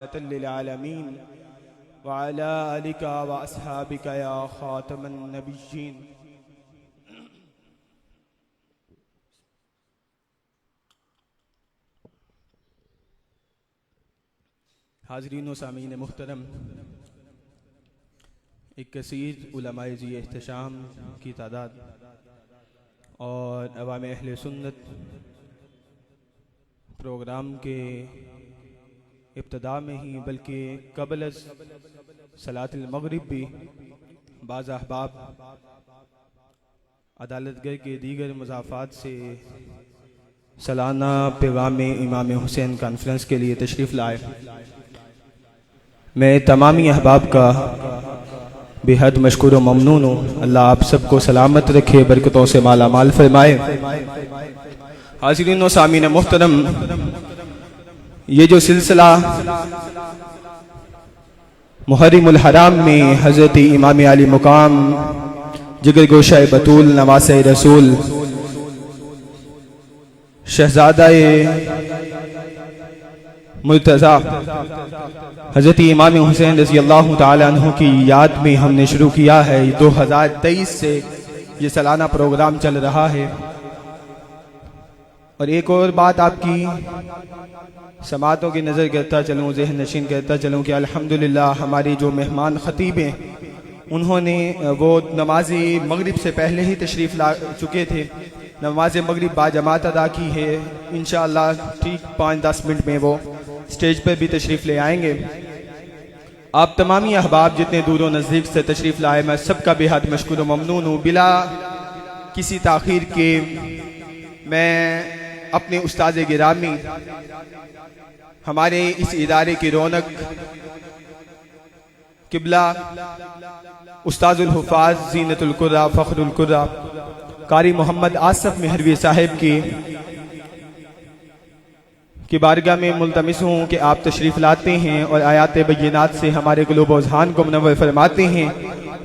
للعالمين وعلى آلك وأصحابك يا خاتم النبيين. حاضرین و سامعین محترم، ایک کثیر علماء ذی احتشام کی تعداد اور عوام اہل سنت پروگرام کے ابتداء میں ہی بلکہ قبل از صلاۃ المغرب بھی بعض احباب عدالت گھر کے دیگر مضافات سے سالانہ پیغام امام حسین کانفرنس کے لیے تشریف لائے. میں تمامی احباب کا بے حد مشکور و ممنون ہوں. اللہ آپ سب کو سلامت رکھے، برکتوں سے مالا مال فرمائے. حاضرین و سامعین محترم، یہ جو سلسلہ محرم الحرام میں حضرت امام علی مقام جگر گوشہ بطول نواسہ رسول شہزادہ مرتضیٰ حضرت امام حسین رضی اللہ تعالی عنہ کی یاد میں ہم نے شروع کیا ہے. 2023 سے یہ سالانہ پروگرام چل رہا ہے. اور ایک اور بات آپ کی سماعتوں کی نظر کرتا چلوں، ذہن نشین کرتا چلوں کہ الحمدللہ ہماری جو مہمان خطیب ہیں انہوں نے وہ نماز مغرب سے پہلے ہی تشریف لا چکے تھے. نماز مغرب باجماعت ادا کی ہے. انشاءاللہ ٹھیک 5-10 منٹ میں وہ سٹیج پر بھی تشریف لے آئیں گے. آپ تمامی احباب جتنے دور و نزدیک سے تشریف لائے، میں سب کا بے حد مشکور و ممنون ہوں. بلا کسی تاخیر کے میں اپنے استاد گرامی، ہمارے اس ادارے کی رونق، قبلہ استاد الحفاظ زینت القرہ فخر القرہ قاری محمد آصف مہروی صاحب کی بارگاہ میں ملتمس ہوں کہ آپ تشریف لاتے ہیں اور آیات بینات سے ہمارے قلوب و اذہان کو منور فرماتے ہیں.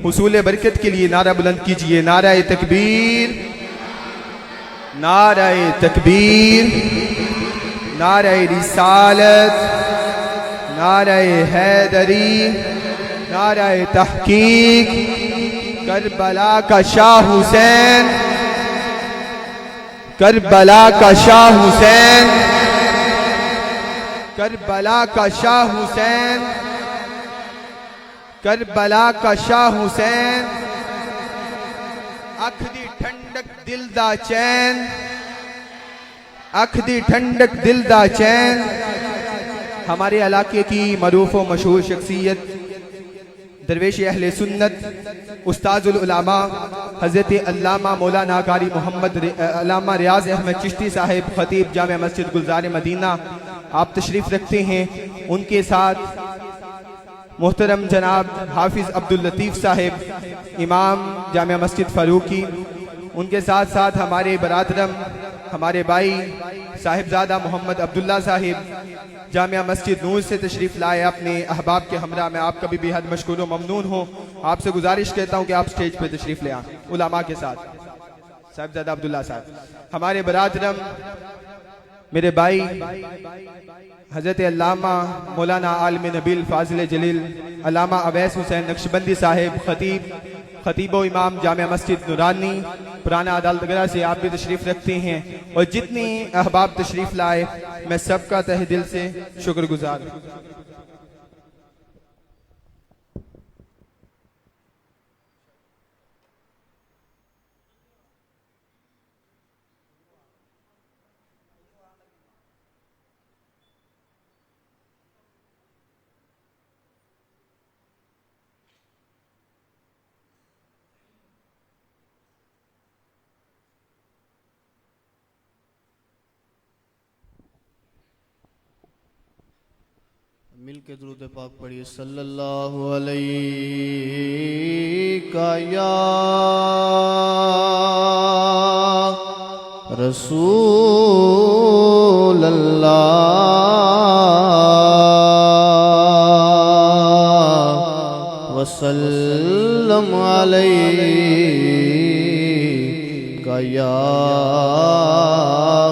حصول برکت کے لیے نعرہ بلند کیجئے، نعرہ تکبیر، نعرہ تکبیر، نعرہ رسالت، نعرہ حیدری، نعرہ تحقیق. کربلا کا شاہ حسین، کربلا کا شاہ حسین، کربلا کا شاہ حسین، کربلا کا شاہ حسین. اکھ دی ٹھنڈک دل دا چین، اکھ دی ٹھنڈک دل دا چین. ہمارے علاقے کی معروف و مشہور شخصیت درویش اہل سنت استاذ العلماء حضرت علامہ مولانا قاری محمد علامہ ریاض احمد چشتی صاحب خطیب جامع مسجد گلزار مدینہ آپ تشریف رکھتے ہیں. ان کے ساتھ محترم جناب حافظ عبداللطیف صاحب امام جامع مسجد فاروقی. ان کے ساتھ ساتھ ہمارے برادرم، ہمارے بھائی صاحبزادہ محمد عبداللہ صاحب جامعہ مسجد نور سے تشریف لائے اپنے احباب کے ہمراہ. میں آپ کا بھی بے حد مشکور و ممنون ہوں. آپ سے گزارش کرتا ہوں کہ آپ سٹیج پہ تشریف لے آئیں علماء کے ساتھ. صاحبزادہ عبداللہ صاحب، ہمارے برادرم، میرے بھائی حضرت علامہ مولانا عالم نبیل فاضل جلیل علامہ اویس حسین نقشبندی صاحب خطیب و امام جامع مسجد نورانی پرانا عدالت گرہ سے آپ بھی تشریف رکھتے ہیں. اور جتنی احباب تشریف لائے میں سب کا تہ دل سے شکر گزار ہوں. مل کے درود پاک پڑھیے. صلی اللہ علیہ یا رسول اللہ وسلم علیہ یا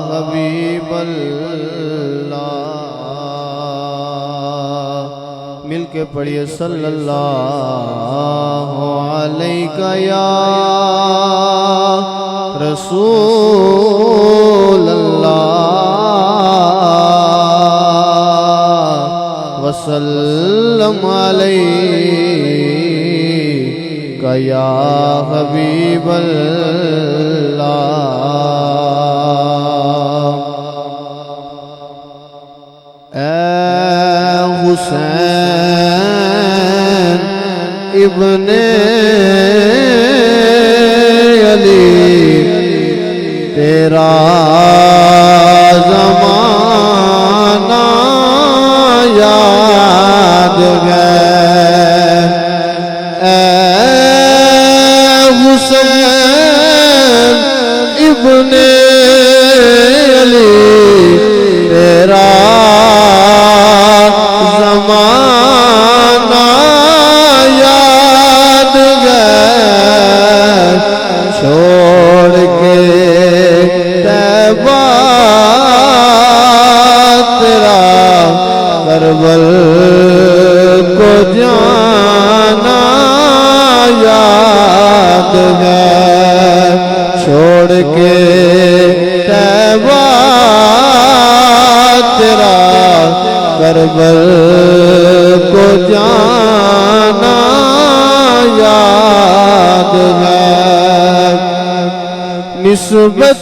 حبیب اللہ. مل کے پڑھیے صلی اللہ علیہ یا رسول اللہ وسلم علیہ یا حبیب اللہ اے حسین ابن علی تیرا زمانہ یاد ہے اے حسین ابن علی تیرا زمانہ یاد ہے چھوڑ کے طیبہ تیرا کربل کو جانا یاد ہے چھوڑ کے طیبہ تیرا کربل کو جانا یاد ہے نسبت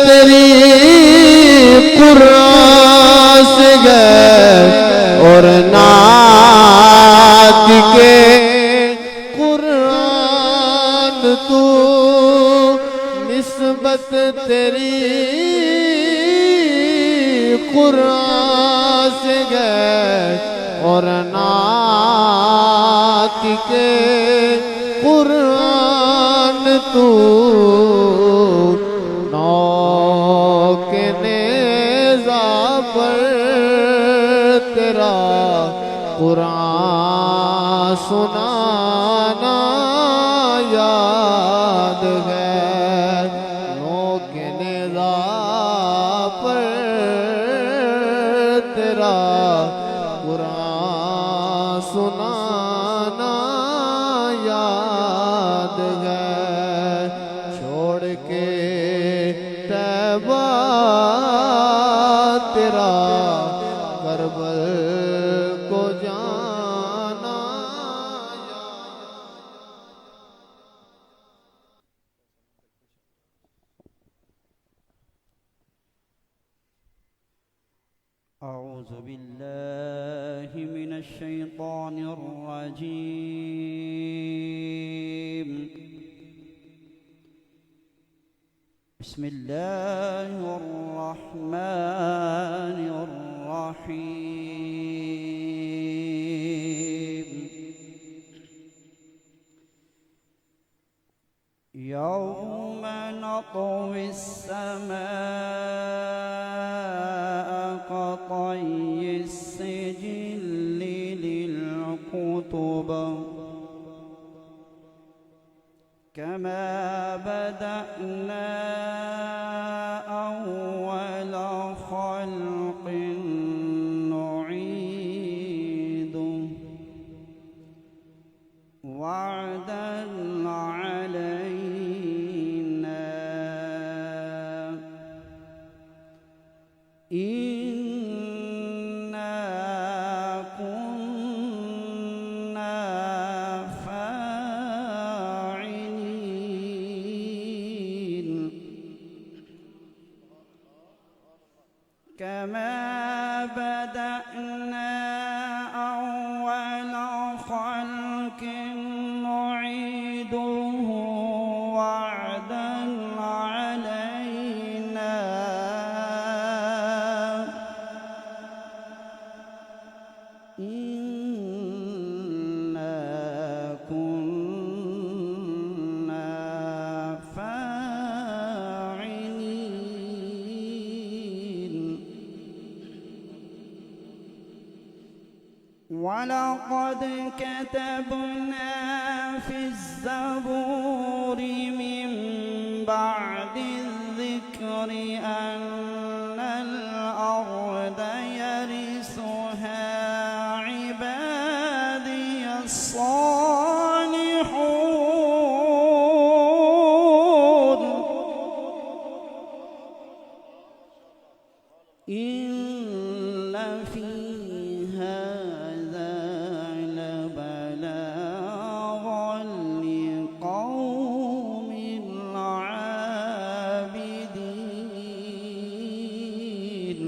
تیری قرآن سے ہے اور نعت کے قرآن تو نسبت تیری قرآن سے ہے اور نعت کے قرآن تو نو کے نیزہ پر تیرا قرآن سنانا یاد ہے نو کے نیزہ پر تیرا قرآن سنانا یاد ہے چھوڑ کے طیبہ تیرا کربل کو جانا أعوذ بالله من الشيطان الرجيم بسم الله الرحمن الرحيم يوم نطوي السماء كطي السجل للكتب كما بدأنا أول خلق نعيده وعدا علينا إنا كنا فاعلين كما بدأنا أول خلق نعيده وعدا علينا إنا كنا فاعلين ولقد كتبنا في الزبور من بعد الذكر أن الأرض يرثها هذا لبلاغا لقوم عابدين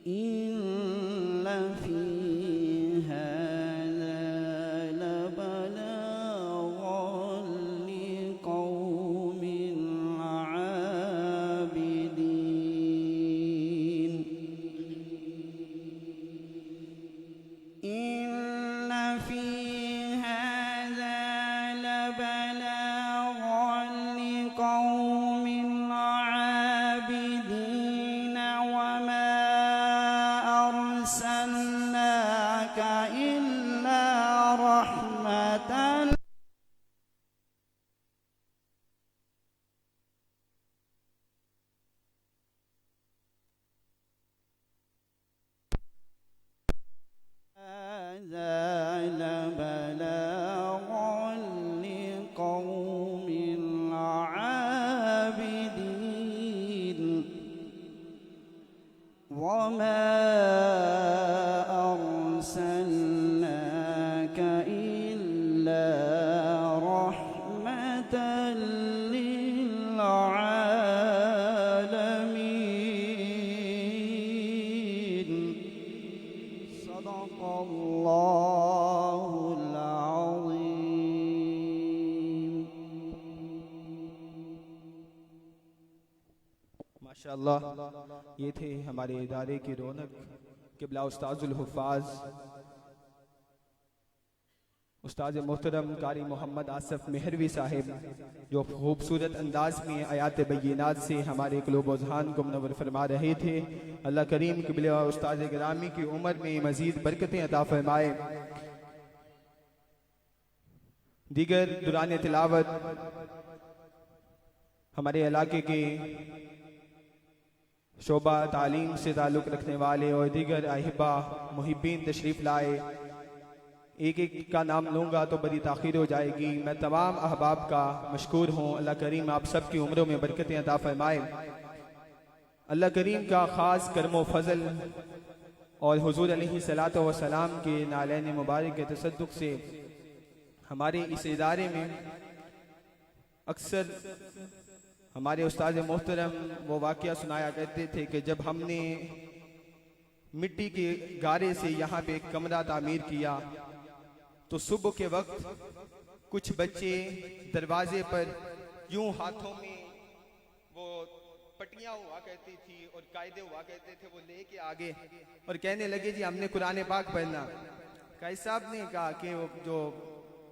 إن في هذا لبلاغا لقوم عابدين إن في هذا لبلاغا لقوم عابدين وما أرسلناك إلا رحمة هذا لبلاغا لقوم عابدين وما أرسلناك إلا رحمة للعالمين صدق الله العظيم ماشاءاللہ یہ تھے ہمارے ادارے کی رونق قبلہ استاذ الحفاظ استاد محترم قاری محمد آصف مہروی صاحب جو خوبصورت انداز میں آیات بینات سے ہمارے قلوب و اذہان کو منور فرما رہے تھے. اللہ کریم قبلہ استاد گرامی کی عمر میں مزید برکتیں عطا فرمائے. دیگر دوران تلاوت ہمارے علاقے کے شعبہ تعلیم سے تعلق رکھنے والے اور دیگر احبہ محبین تشریف لائے. ایک ایک کا نام لوں گا تو بڑی تاخیر ہو جائے گی. میں تمام احباب کا مشکور ہوں. اللہ کریم آپ سب کی عمروں میں برکتیں عطا فرمائے. اللہ کریم کا خاص کرم و فضل اور حضور علیہ الصلوۃ والسلام کے نالین مبارک کے تصدق سے ہمارے اس ادارے میں اکثر ہمارے استاد محترم وہ واقعہ سنایا کرتے تھے کہ جب ہم نے مٹی کے گارے سے یہاں پہ ایک کمرہ تعمیر کیا تو صبح کے وقت کچھ بچے دروازے پر یوں ہاتھوں میں وہ پٹیاں ہوا کرتی تھی اور قاعدے ہوا کرتے تھے وہ لے کے آگے اور کہنے لگے جی ہم نے قرآن پاک پڑھنا. قائد صاحب نے کہا کہ جو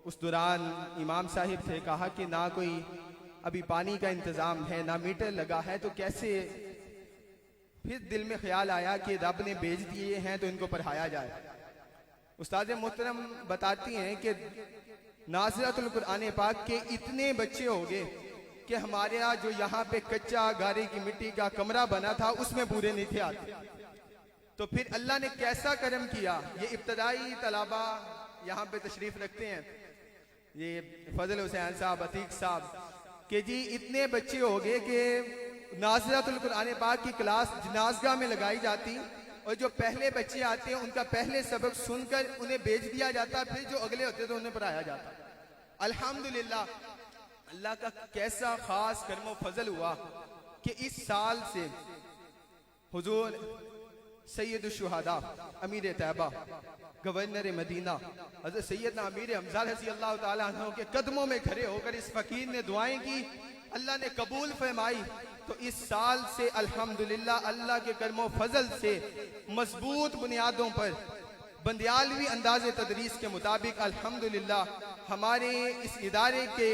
اس دوران امام صاحب تھے کہا کہ نہ کوئی ابھی پانی کا انتظام ہے نہ میٹر لگا ہے تو کیسے. پھر دل میں خیال آیا کہ رب نے بھیج دیے ہیں تو ان کو پڑھایا جائے. استاد محترم بتاتی ہیں کہ ناظرۃ القرآن پاک کے اتنے بچے ہو گئے کہ ہمارے یہاں جو یہاں پہ کچا گارے کی مٹی کا کمرہ بنا تھا اس میں پورے نہیں تھے آتے. تو پھر اللہ نے کیسا کرم کیا. یہ ابتدائی طلبہ یہاں پہ تشریف رکھتے ہیں یہ فضل حسین صاحب عتیق صاحب کہ جی اتنے بچے ہو گئے کہ ناظرۃ القرآن پاک کی کلاس جنازگاہ میں لگائی جاتی اور جو پہلے بچے آتے ہیں ان کا پہلے سبق سن کر انہیں بھیج دیا جاتا پھر جو اگلے ہوتے تو انہیں پڑھایا جاتا. الحمدللہ اللہ کا کیسا خاص کرم و فضل ہوا کہ اس سال سے حضور سید الشہداء امیر طیبہ گورنر مدینہ حضرت سیدنا امیر حمزہ رضی اللہ تعالیٰ عنہ کے قدموں میں کھڑے ہو کر اس فقیر نے دعائیں کی. اللہ نے قبول فرمائی. تو اس سال سے الحمدللہ اللہ کے کرم و فضل سے مضبوط بنیادوں پر بندیالوی انداز تدریس کے مطابق الحمدللہ ہمارے اس ادارے کے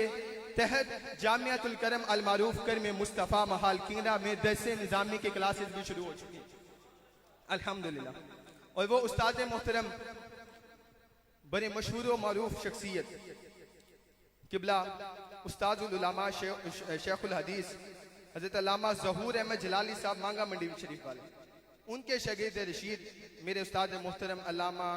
تحت جامعۃ الکرم المعروف کرم مصطفیٰ محال کنگرہ میں درس نظامی کے کلاسز بھی شروع ہو چکی ہیں الحمدللہ. اور وہ استاد محترم بڑے مشہور و معروف شخصیت قبلہ استاد العلماء شیخ الحدیث حضرت علامہ ظہور احمد جلالی صاحب مانگا منڈی شریف والے ان کے شاگرد رشید میرے استاد محترم علامہ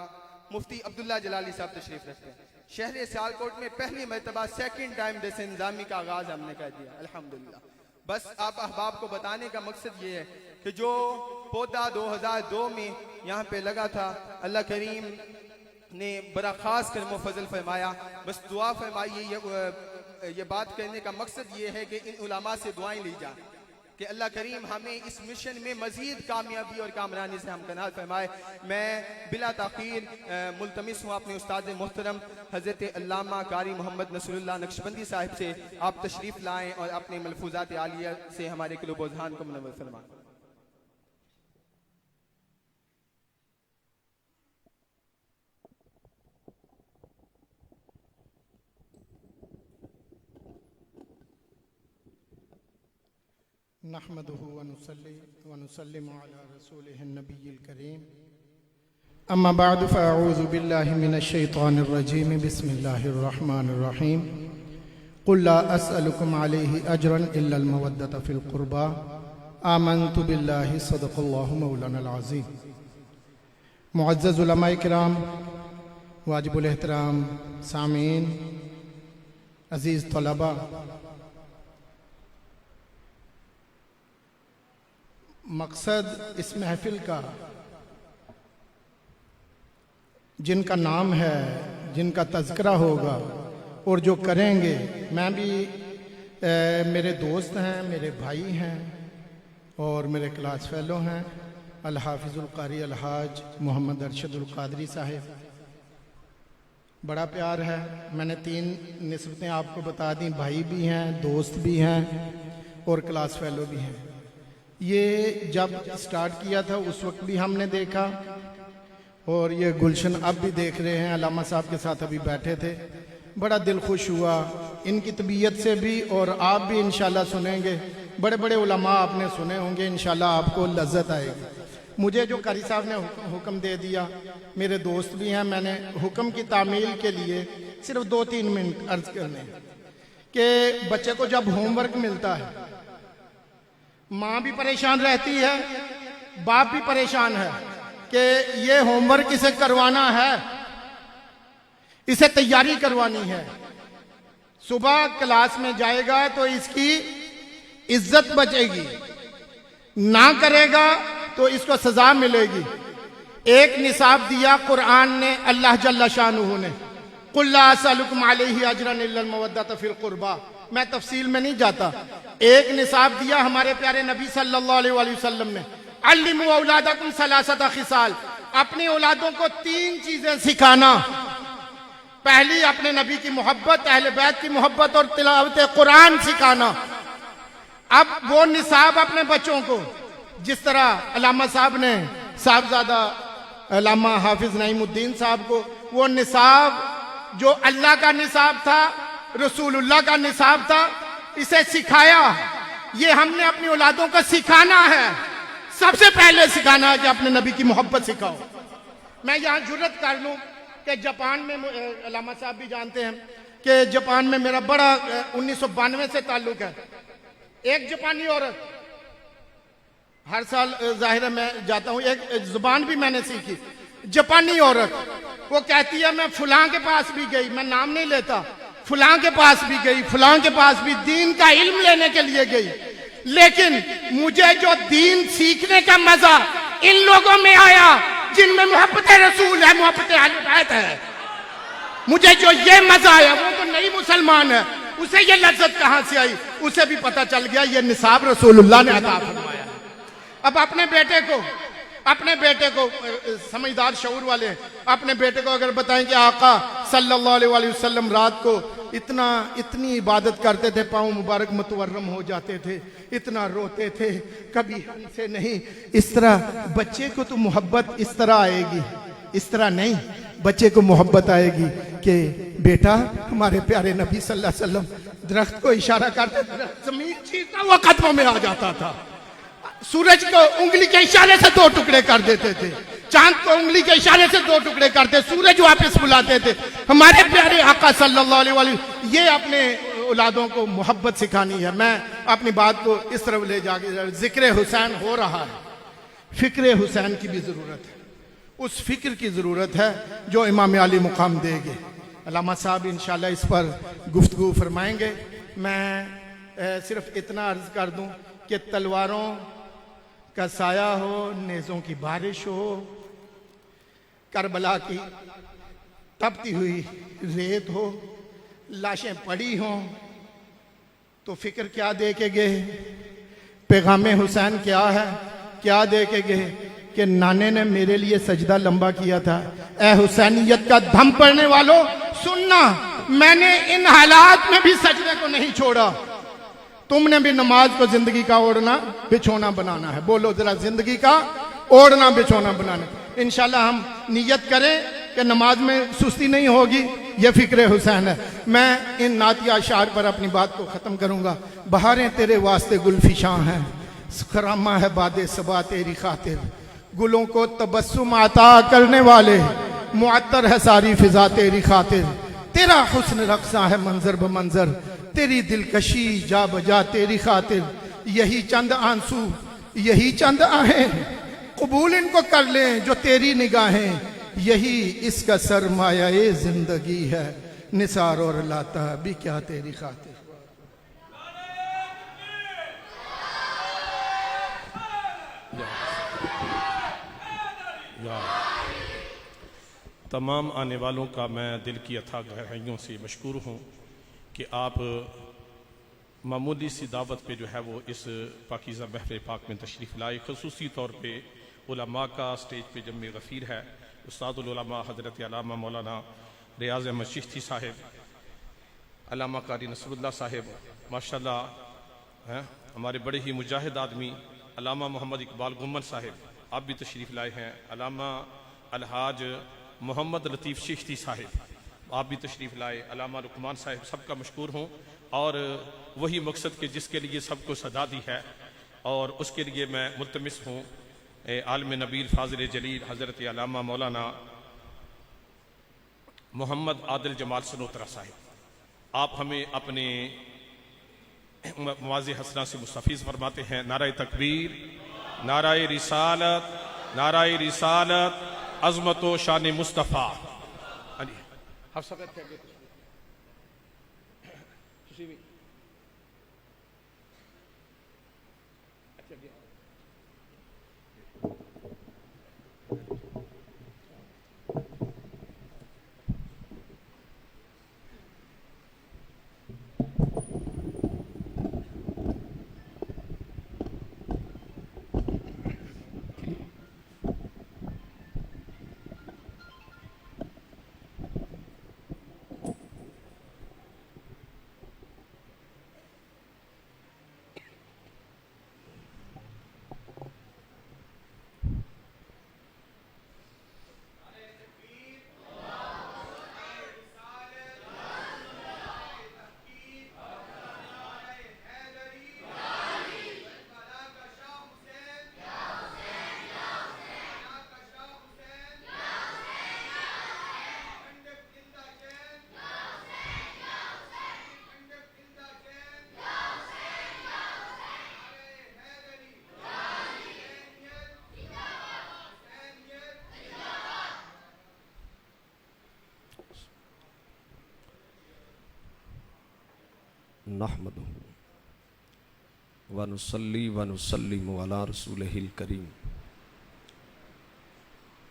مفتی عبداللہ جلالی صاحب تشریف رکھتے ہیں. شہر سیالکوٹ میں پہلی مرتبہ سیکنڈ ٹائم درس نظامی کا آغاز ہم نے کر دیا الحمدللہ. بس آپ احباب کو بتانے کا مقصد یہ ہے کہ جو پودا 2002 میں یہاں پہ لگا تھا. اللہ کریم نے بڑا خاص کرم و فضل فرمایا. بس دعا فرمائیے. یہ بات کرنے کا مقصد یہ ہے کہ ان علماء سے دعائیں لی جائیں کہ اللہ کریم ہمیں اس مشن میں مزید کامیابی اور کامرانی سے ہمکنار فرمائے. میں بلا تاخیر ملتمس ہوں اپنے استاد محترم حضرت علامہ قاری محمد نصر اللہ نقشبندی صاحب سے آپ تشریف لائیں اور اپنے ملفوظات عالیہ سے ہمارے قلوب و اذہان کو منور فرمائیں. نحمده ونصلي ونسلم على رسوله النبي الكريم اما بعد فاعوذ بالله من الشيطان الرجيم بسم الله الرحمن الرحيم قل لا اسالكم عليه اجرا الا الموده في القربى آمنت بالله صدق الله مولانا العظيم. معزز علماء کرام، واجب الاحترام سامعین، عزیز طلباء، مقصد اس محفل کا جن کا نام ہے، جن کا تذکرہ ہوگا اور جو کریں گے، میں بھی میرے دوست ہیں، میرے بھائی ہیں اور میرے کلاس فیلو ہیں، الحافظ القاری الحاج محمد ارشد القادری صاحب. بڑا پیار ہے. میں نے 3 نسبتیں آپ کو بتا دیں، بھائی بھی ہیں، دوست بھی ہیں اور کلاس فیلو بھی ہیں. یہ جب سٹارٹ کیا تھا اس وقت بھی ہم نے دیکھا اور یہ گلشن اب بھی دیکھ رہے ہیں. علامہ صاحب کے ساتھ ابھی بیٹھے تھے، بڑا دل خوش ہوا ان کی طبیعت سے بھی، اور آپ بھی انشاءاللہ سنیں گے. بڑے بڑے علماء آپ نے سنے ہوں گے، انشاءاللہ آپ کو لذت آئے گی. مجھے جو قاری صاحب نے حکم دے دیا، میرے دوست بھی ہیں، میں نے حکم کی تعمیل کے لیے صرف 2-3 منٹ عرض کرنے کہ بچے کو جب ہوم ورک ملتا ہے، ماں بھی پریشان رہتی ہے، باپ بھی پریشان ہے کہ یہ ہوم ورک اسے کروانا ہے، اسے تیاری کروانی ہے. صبح کلاس میں جائے گا تو اس کی عزت بچے گی، نہ کرے گا تو اس کو سزا ملے گی. ایک نصاب دیا قرآن نے، اللہ جل شانہ نے، قُلْ لَا أَسْأَلُكُمْ عَلَيْهِ أَجْرًا إِلَّا الْمَوَدَّةَ فِي الْقُرْبَى. میں تفصیل میں نہیں جاتا. ایک نصاب دیا ہمارے پیارے نبی صلی اللہ علیہ وآلہ وسلم نے، عَلِّمُوا أَوْلَادَكُمْ ثَلَاثَةَ خِصَالٍ. اپنی اولادوں کو 3 چیزیں سکھانا. پہلی اپنے نبی کی محبت، اہل بیت کی محبت اور تلاوت قرآن سکھانا. اب وہ نصاب اپنے بچوں کو، جس طرح علامہ صاحب نے صاحبزادہ علامہ حافظ نعیم الدین صاحب کو وہ نصاب جو اللہ کا نصاب تھا، رسول اللہ کا نصاب تھا، اسے سکھایا. یہ ہم نے اپنی اولادوں کو سکھانا ہے. سب سے پہلے سکھانا ہے کہ اپنے نبی کی محبت سکھاؤ. میں یہاں جرت کر لوں کہ جاپان میں، علامہ صاحب بھی جانتے ہیں کہ جاپان میں میرا بڑا 1992 سے تعلق ہے. ایک جاپانی عورت، ہر سال ظاہر ہے میں جاتا ہوں، ایک زبان بھی میں نے سیکھی. جاپانی عورت، وہ کہتی ہے میں فلاں کے پاس بھی گئی، میں نام نہیں لیتا، فلاں کے پاس بھی گئی، فلاں کے پاس بھی دین کا علم لینے کے لیے گئی، لیکن مجھے جو دین سیکھنے کا مزہ ان لوگوں میں آیا جن میں محبت رسول ہے، محبت اہل بیت ہے، مجھے جو یہ مزہ آیا، وہ تو نئی مسلمان ہے، اسے یہ لذت کہاں سے آئی؟ اسے بھی پتہ چل گیا یہ نصاب رسول اللہ نے عطا فرمایا. اب اپنے بیٹے کو سمجھدار شعور والے اپنے بیٹے کو اگر بتائیں کہ آقا صلی اللہ علیہ وآلہ وسلم رات کو اتنی عبادت کرتے تھے، پاؤں مبارک متورم ہو جاتے تھے، اتنا روتے تھے، کبھی ہنسے نہیں، اس طرح بچے کو تو محبت اس طرح آئے گی، اس طرح نہیں. بچے کو محبت آئے گی کہ بیٹا ہمارے پیارے نبی صلی اللہ علیہ وسلم درخت کو اشارہ کرتے، درخت زمین چیرتا ہوا قدموں میں آ جاتا تھا. سورج کو انگلی کے اشارے سے 2 ٹکڑے کر دیتے تھے، چاند کو انگلی کے اشارے سے 2 ٹکڑے کرتے، سورج واپس بلاتے تھے. ہمارے پیارے آقا صلی اللہ علیہ وآلہ یہ اپنے اولادوں کو محبت سکھانی ہے. میں اپنی بات کو اس طرف لے جا کے، ذکر حسین ہو رہا ہے، فکر حسین کی بھی ضرورت ہے. اس فکر کی ضرورت ہے جو امام علی مقام دے گے. علامہ صاحب انشاءاللہ اس پر گفتگو فرمائیں گے. میں صرف اتنا عرض کر دوں کہ کا سایہ ہو، نیزوں کی بارش ہو، کربلا کی تپتی ہوئی ریت ہو، لاشیں پڑی ہوں، تو فکر کیا دے کے گئے؟ پیغام حسین کیا ہے؟ کیا دے کے گئے کہ نانے نے میرے لیے سجدہ لمبا کیا تھا۔ اے حسینیت کا دھم پڑنے والوں سننا، میں نے ان حالات میں بھی سجدے کو نہیں چھوڑا۔ تم نے بھی نماز کو زندگی کا اوڑھنا بچھونا بنانا ہے۔ بولو ذرا، زندگی کا اوڑھنا بچھونا بنانا ہے۔ انشاءاللہ ہم نیت کریں کہ نماز میں سستی نہیں ہوگی، یہ فکر حسین ہے۔ میں ان نعتیہ اشعار پر اپنی بات کو ختم کروں گا۔ بہاریں تیرے واسطے گل فشاں ہیں، خرامہ ہے باد صبا تیری خاطر، گلوں کو تبسم عطا کرنے والے، معطر ہے ساری فضا تیری خاطر، تیرا حسن رقصاں ہے منظر بمنظر، تیری دلکشی جا بجا تیری خاطر، یہی چند آنسو یہی چند آہیں قبول ان کو کر لیں جو تیری نگاہیں، یہی اس کا سرمایہ زندگی ہے، نثار اور لاتا بھی کیا تیری خاطر۔ تمام آنے والوں کا میں دل کی اتھا گہرائیوں سے مشکور ہوں کہ آپ معمولی سی دعوت پہ جو ہے وہ اس پاکیزہ محفل پاک میں تشریف لائے۔ خصوصی طور پہ علماء کا سٹیج پہ جمع غفیر ہے، استاد العلماء حضرت علامہ مولانا ریاض احمد چشتی صاحب، علامہ قاری نصر اللہ صاحب، ماشاءاللہ ہمارے بڑے ہی مجاہد آدمی علامہ محمد اقبال گمن صاحب آپ بھی تشریف لائے ہیں، علامہ الحاج محمد لطیف چشتی صاحب آپ بھی تشریف لائے، علامہ رکمان صاحب، سب کا مشکور ہوں۔ اور وہی مقصد کہ جس کے لیے سب کو صدا دی ہے، اور اس کے لیے میں ملتمس ہوں عالم نبیل فاضل جلیل حضرت علامہ مولانا محمد عادل جمال سنوترا صاحب، آپ ہمیں اپنے مواز حسنہ سے مستفیض فرماتے ہیں۔ نعرہ تکبیر، نعرہ رسالت، نعرہ رسالت، عظمت و شان مصطفیٰ۔ نحمدہ ونصلی ونسلم علی رسولہ الکریم،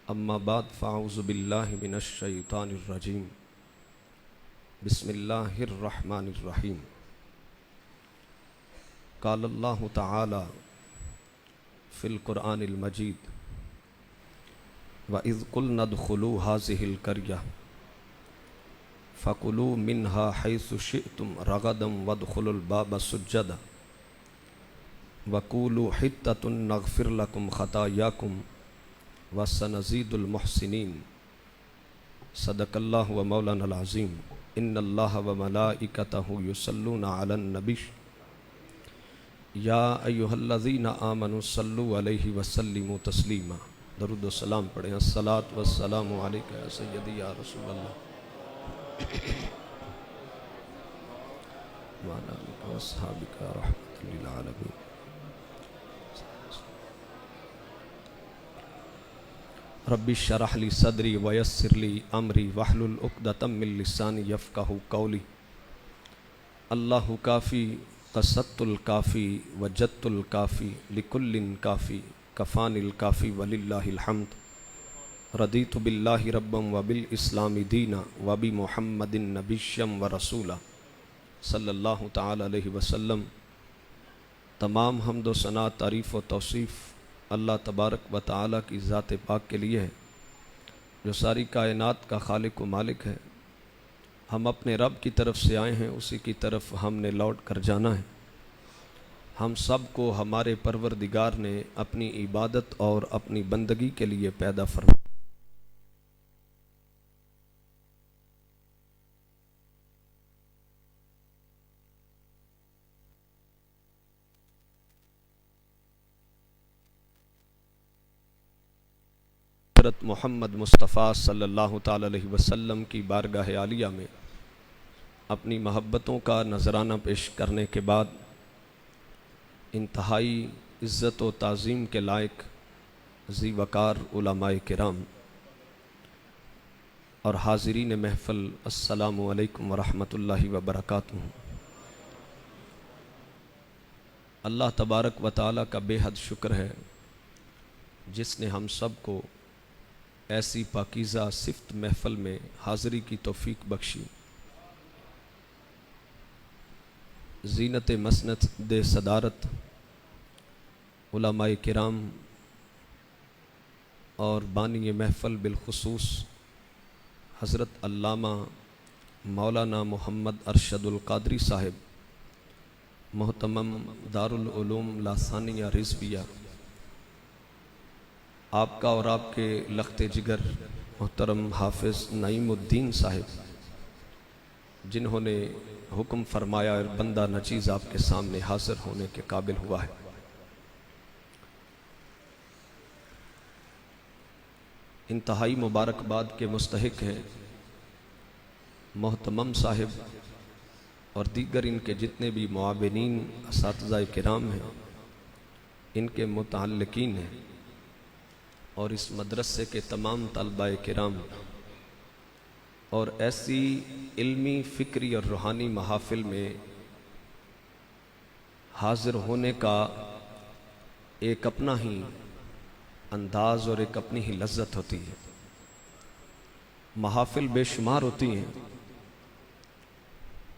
اما بعد فاعوذ باللہ من الشیطان الرجیم، بسم اللہ الرحمن الرحیم۔ قال اللہ تعالی فی القرآن المجید وَإِذْ قُلْنَا ادْخُلُوا هَٰذِهِ الْقَرْيَةَ فَكُلُوا مِنْهَا حَيْثُ شِئْتُمْ رَغَدًا وَادْخُلُوا الْبَابَ سُجَّدًا وَقُولُوا حِطَّةٌ نَغْفِرْ لَكُمْ خَطَايَاكُمْ وَسَنَزِيدُ الْمُحْسِنِينَ۔ صدق اللہ و مولانا العظیم۔ ان اللہ و ملائکتہ یصلون علی النبی یا ایہا الذین آمنوا صلوا علیہ وسلموا تسلیما۔ درود و سلام پڑھیں۔ الصلاۃ والسلام علیکہ یا سیدی یا رسول اللہ وعلی آلہ واصحابہ رحمۃ للعالمین۔ رب اشرح لی صدری ویسر لی امری واحلل عقدۃ من لسانی یفقہوا قولی۔ اللہ کافی قصدتُ الکافی وجدتُ الکافی لکل کافی کفان الکافی وللہ الحمد رضیت باللہ ربا وبالاسلام دینا وبمحمد نبیا ورسولا صلی اللہ تعالی علیہ وسلم۔ تمام حمد و ثنا، تعریف و توصیف اللہ تبارک و تعالی کی ذات پاک کے لیے ہے جو ساری کائنات کا خالق و مالک ہے۔ ہم اپنے رب کی طرف سے آئے ہیں، اسی کی طرف ہم نے لوٹ کر جانا ہے۔ ہم سب کو ہمارے پروردگار نے اپنی عبادت اور اپنی بندگی کے لیے پیدا فرمایا۔ حضرت محمد مصطفیٰ صلی اللہ تعالی علیہ وسلم کی بارگاہ عالیہ میں اپنی محبتوں کا نذرانہ پیش کرنے کے بعد انتہائی عزت و تعظیم کے لائق ذی وقار علماء کرام اور حاضرین محفل، السلام علیکم ورحمۃ اللہ وبرکاتہ۔ اللہ تبارک و تعالی کا بے حد شکر ہے جس نے ہم سب کو ایسی پاکیزہ صفت محفل میں حاضری کی توفیق بخشی۔ زینت مسند صدارت علماء کرام اور بانی محفل بالخصوص حضرت علامہ مولانا محمد ارشد القادری صاحب محتمم دارالعلوم لاثانیہ رضویہ، آپ کا اور آپ کے لخت جگر محترم حافظ نعیم الدین صاحب جنہوں نے حکم فرمایا اور بندہ نچیز آپ کے سامنے حاضر ہونے کے قابل ہوا ہے۔ انتہائی مبارکباد کے مستحق ہیں محتمم صاحب اور دیگر ان کے جتنے بھی معاونین اساتذہ کرام ہیں، ان کے متعلقین ہیں اور اس مدرسے کے تمام طلباء کرام اور ایسی علمی، فکری اور روحانی محافل میں حاضر ہونے کا ایک اپنا ہی انداز اور ایک اپنی ہی لذت ہوتی ہے۔ محافل بے شمار ہوتی ہیں،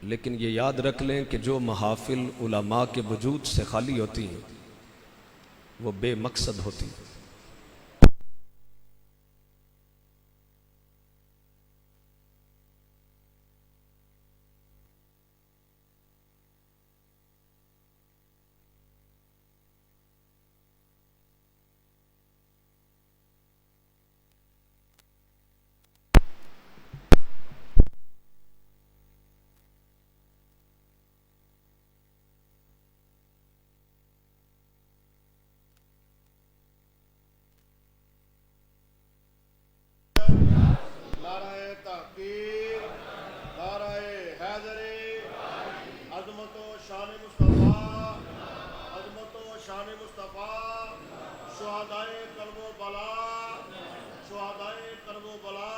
لیکن یہ یاد رکھ لیں کہ جو محافل علماء کے وجود سے خالی ہوتی ہیں وہ بے مقصد ہوتی ہیں۔ نعرہ تحقیر، نعرہ حیدری، عظمت و شان مصطفیٰ، عظمت و شان مصطفیٰ، شہدائے کرب و بلا، شہدائے کرب و بلا۔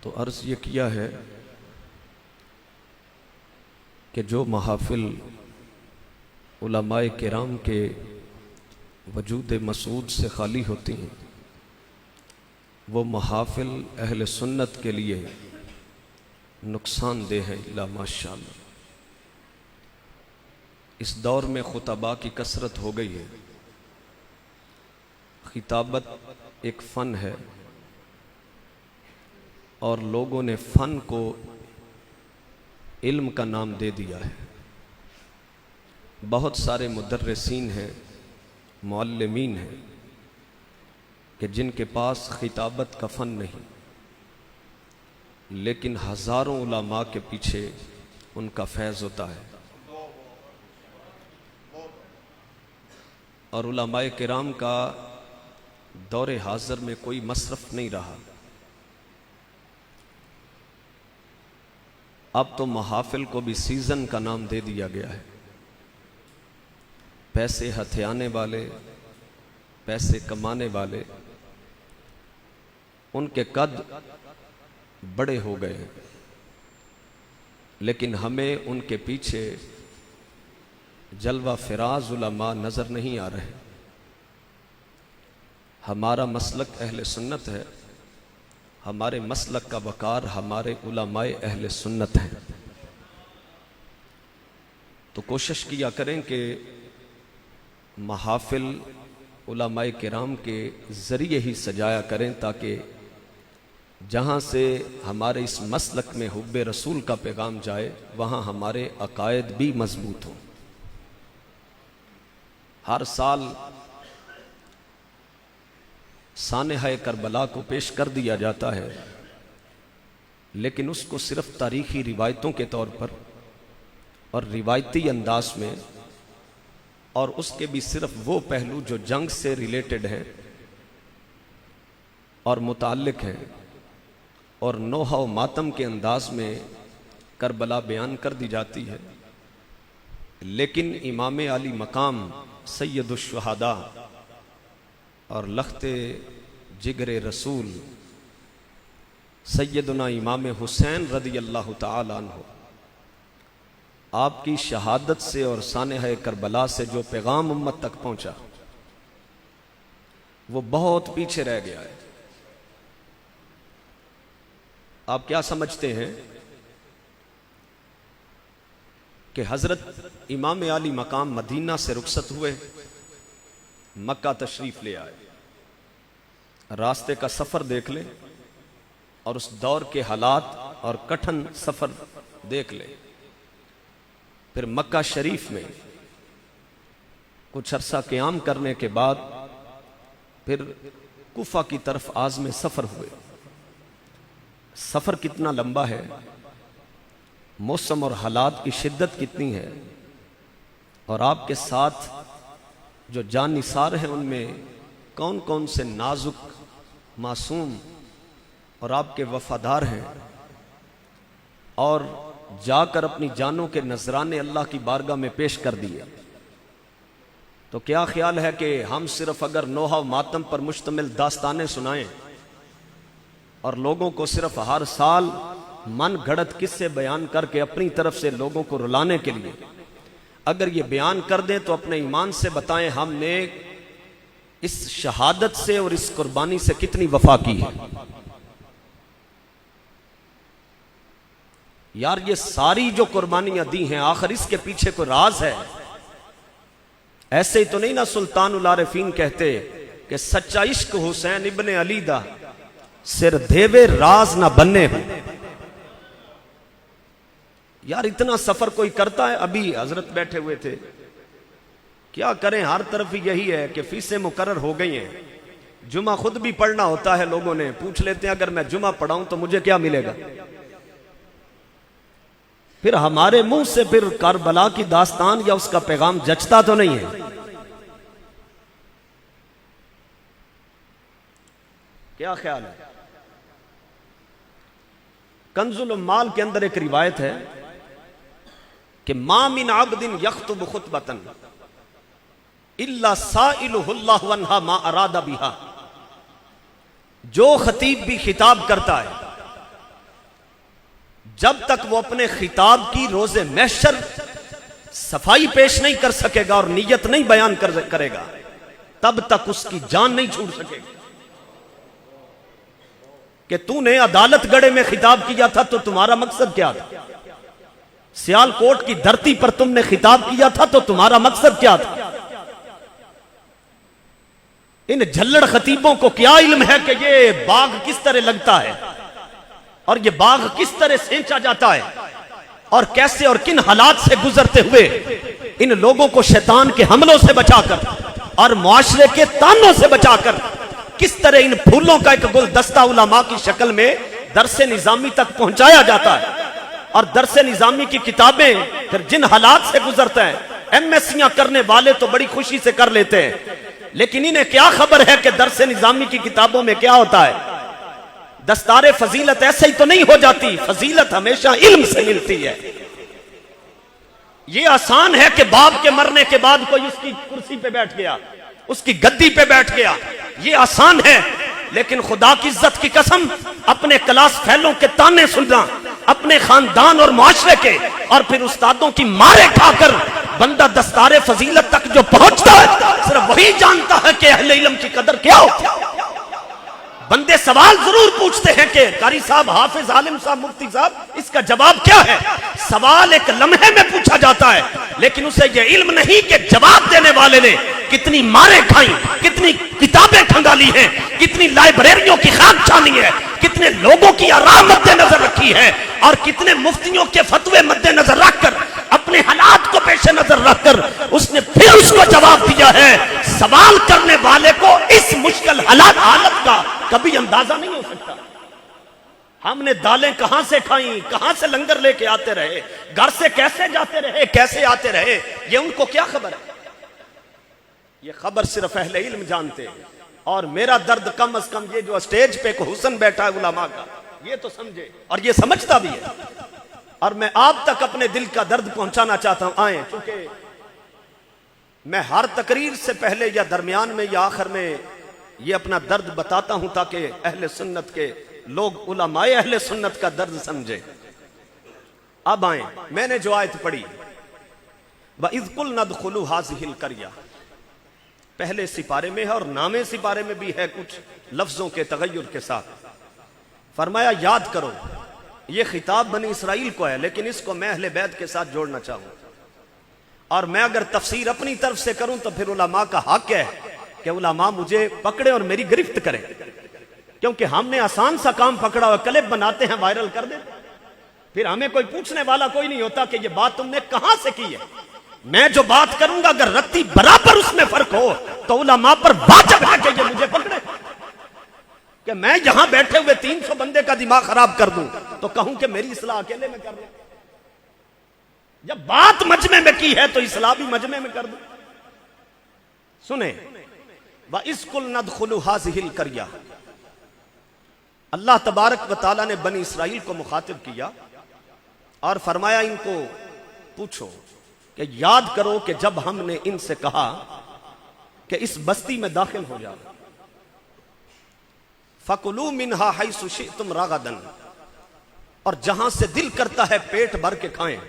تو عرض یہ کیا ہے کہ جو محافل علماء کرام کے وجود مسعود سے خالی ہوتی ہیں وہ محافل اہل سنت کے لیے نقصان دہ ہے الا ماشاءاللہ۔ اس دور میں خطباء کی کثرت ہو گئی ہے، خطابت ایک فن ہے اور لوگوں نے فن کو علم کا نام دے دیا ہے۔ بہت سارے مدرسین ہیں، معلمین ہیں کہ جن کے پاس خطابت کا فن نہیں، لیکن ہزاروں علماء کے پیچھے ان کا فیض ہوتا ہے۔ اور علماء کرام کا دور حاضر میں کوئی مصرف نہیں رہا۔ اب تو محافل کو بھی سیزن کا نام دے دیا گیا ہے۔ پیسے ہتھیانے والے، پیسے کمانے والے، ان کے قد بڑے ہو گئے ہیں لیکن ہمیں ان کے پیچھے جلوہ فراز علماء نظر نہیں آ رہے۔ ہمارا مسلک اہل سنت ہے، ہمارے مسلک کا وقار ہمارے علماء اہل سنت ہیں۔ تو کوشش کیا کریں کہ محافل علماء کرام کے ذریعے ہی سجایا کریں، تاکہ جہاں سے ہمارے اس مسلک میں حب رسول کا پیغام جائے وہاں ہمارے عقائد بھی مضبوط ہوں۔ ہر سال سانحہ کربلا کو پیش کر دیا جاتا ہے، لیکن اس کو صرف تاریخی روایتوں کے طور پر اور روایتی انداز میں، اور اس کے بھی صرف وہ پہلو جو جنگ سے ریلیٹڈ ہیں اور متعلق ہیں، اور نوحہ و ماتم کے انداز میں کربلا بیان کر دی جاتی ہے۔ لیکن امام علی مقام سید الشہداء اور لخت جگر رسول سیدنا امام حسین رضی اللہ تعالی عنہ، آپ کی شہادت سے اور سانحہ کربلا سے جو پیغام امت تک پہنچا وہ بہت پیچھے رہ گیا ہے۔ آپ کیا سمجھتے ہیں کہ حضرت امام علی مقام مدینہ سے رخصت ہوئے، مکہ تشریف لے آئے، راستے کا سفر دیکھ لیں اور اس دور کے حالات اور کٹھن سفر دیکھ لیں، پھر مکہ شریف میں کچھ عرصہ قیام کرنے کے بعد پھر کوفہ کی طرف عازم سفر ہوئے۔ سفر کتنا لمبا ہے، موسم اور حالات کی شدت کتنی ہے، اور آپ کے ساتھ جو جان نثار ہیں ان میں کون کون سے نازک، معصوم اور آپ کے وفادار ہیں، اور جا کر اپنی جانوں کے نذرانے اللہ کی بارگاہ میں پیش کر دیے۔ تو کیا خیال ہے کہ ہم صرف اگر نوحہ و ماتم پر مشتمل داستانیں سنائیں اور لوگوں کو صرف ہر سال من گھڑت قصے بیان کر کے اپنی طرف سے لوگوں کو رلانے کے لیے اگر یہ بیان کر دیں تو اپنے ایمان سے بتائیں ہم نے اس شہادت سے اور اس قربانی سے کتنی وفا کی ہے۔ یار یہ ساری جو قربانیاں دی ہیں آخر اس کے پیچھے کوئی راز ہے؟ ایسے ہی تو نہیں نا سلطان العارفین کہتے کہ سچا عشق حسین ابن علی دا سر دھیوے راز نہ بننے ہو۔ یار اتنا سفر کوئی کرتا ہے؟ ابھی حضرت بیٹھے ہوئے تھے، کیا کریں ہر طرف یہی ہے کہ فیسیں مقرر ہو گئی ہیں، جمعہ خود بھی پڑھنا ہوتا ہے، لوگوں نے پوچھ لیتے ہیں اگر میں جمعہ پڑھاؤں تو مجھے کیا ملے گا؟ پھر ہمارے منہ سے پھر کربلا کی داستان یا اس کا پیغام جچتا تو نہیں ہے۔ کیا خیال ہے؟ کنز العمال کے اندر ایک روایت ہے کہ ما من عبد یخطب خطبۃ الا سائلہ اللہ عنہا ما اراد بہا، جو خطیب بھی خطاب کرتا ہے جب تک وہ اپنے خطاب کی روز محشر صفائی پیش نہیں کر سکے گا اور نیت نہیں بیان کرے گا تب تک اس کی جان نہیں چھوٹ سکے گی۔ کہ تو نے عدالت گڑھے میں خطاب کیا تھا تو تمہارا مقصد کیا تھا؟ سیال کوٹ کی دھرتی پر تم نے خطاب کیا تھا تو تمہارا مقصد کیا تھا؟ ان جھلڑ خطیبوں کو کیا علم ہے کہ یہ باغ کس طرح لگتا ہے اور یہ باغ کس طرح سینچا جاتا ہے اور کیسے اور کن حالات سے گزرتے ہوئے ان لوگوں کو شیطان کے حملوں سے بچا کر اور معاشرے کے تانوں سے بچا کر کس طرح ان پھولوں کا ایک گلدستہ علماء کی شکل میں درس نظامی تک پہنچایا جاتا ہے، اور درس نظامی کی کتابیں پھر جن حالات سے گزرتا ہے ایم ایس سیاں کرنے والے تو بڑی خوشی سے کر لیتے ہیں، لیکن انہیں کیا خبر ہے کہ درس نظامی کی کتابوں میں کیا ہوتا ہے؟ دستار فضیلت ایسے ہی تو نہیں ہو جاتی، فضیلت ہمیشہ علم سے ملتی ہے۔ یہ آسان ہے کہ باپ کے مرنے کے بعد کوئی اس کی کرسی پہ بیٹھ گیا، اس کی گدی پہ بیٹھ گیا، یہ آسان ہے، لیکن خدا کی عزت کی قسم اپنے کلاس فیلوں کے تانے سننا، اپنے خاندان اور معاشرے کے، اور پھر استادوں کی مارے کھا کر بندہ دستار فضیلت تک جو پہنچتا ہے صرف وہی جانتا ہے کہ اہل علم کی قدر کیا ہوتی ہے۔ بندے سوال ضرور پوچھتے ہیں کہ قاری صاحب، حافظ، عالم صاحب، مفتی صاحب، اس کا جواب کیا ہے؟ سوال ایک لمحے میں پوچھا جاتا ہے، لیکن اسے یہ علم نہیں کہ جواب دینے والے نے کتنی ماریں کھائیں، کتنی کتابیں کھنگالی ہیں، کتنی لائبریریوں کی خاک چھانی ہے، کتنے لوگوں کی آرام مد نظر رکھی ہے، اور کتنے مفتیوں کے فتوے مد نظر رکھ کر، اپنے حالات کو پیش نظر رکھ کر اس نے پھر اس کو جواب دیا ہے۔ سوال کرنے والے کو اس مشکل حالت کا کبھی اندازہ نہیں ہو سکتا۔ ہم نے دالیں کہاں سے کھائیں، کہاں سے لنگر لے کے آتے رہے، گھر سے کیسے جاتے رہے، کیسے آتے رہے، یہ ان کو کیا خبر ہے؟ یہ خبر صرف اہل علم جانتے ہیں۔ اور میرا درد کم از کم یہ جو اسٹیج پہ ایک حسن بیٹھا ہے علماء کا، یہ تو سمجھے، اور یہ سمجھتا بھی ہے۔ اور میں آپ تک اپنے دل کا درد پہنچانا چاہتا ہوں، آئیں، چونکہ میں ہر تقریر سے پہلے یا درمیان میں یا آخر میں یہ اپنا درد بتاتا ہوں تاکہ اہل سنت کے لوگ، علماء اہل سنت کا درد سمجھے۔ اب آئیں، میں نے جو آیت پڑھی وَإِذْ قُلْنَا ادْخُلُوا هَٰذِهِ الْقَرْيَةَ، پہلے سپارے میں ہے اور نامے سپارے میں بھی ہے کچھ لفظوں کے تغیر کے ساتھ۔ فرمایا یاد کرو، یہ خطاب بنی اسرائیل کو ہے، لیکن اس کو میں اہل بیت کے ساتھ جوڑنا چاہوں، اور میں اگر تفسیر اپنی طرف سے کروں تو پھر علماء کا حق ہے کہ علماء مجھے پکڑے اور میری گرفت کریں، کیونکہ ہم نے آسان سا کام پکڑا ہوا، کلپ بناتے ہیں، وائرل کر دیتے، پھر ہمیں کوئی پوچھنے والا کوئی نہیں ہوتا کہ یہ بات تم نے کہاں سے کی ہے۔ میں جو بات کروں گا اگر رتی برابر اس میں فرق ہو تو علماء پر واجب ہے کہ یہ مجھے پکڑے، کہ میں یہاں بیٹھے ہوئے 300 بندے کا دماغ خراب کر دوں تو کہوں کہ میری اصلاح اکیلے میں کر لوں، جب بات مجمع میں کی ہے تو اصلاح بھی مجمع میں کر دوں۔ سنیں، وَإِذْ قُلْنَا ادْخُلُوا هَٰذِهِ الْقَرْيَةَ، اللہ تبارک و تعالیٰ نے بنی اسرائیل کو مخاطب کیا اور فرمایا ان کو پوچھو کہ یاد کرو کہ جب ہم نے ان سے کہا کہ اس بستی میں داخل ہو جاؤ، فَكُلُوا مِنْهَا حَيْثُ شِئْتُمْ رَغَدًا، اور جہاں سے دل کرتا ہے پیٹ بھر کے کھائیں،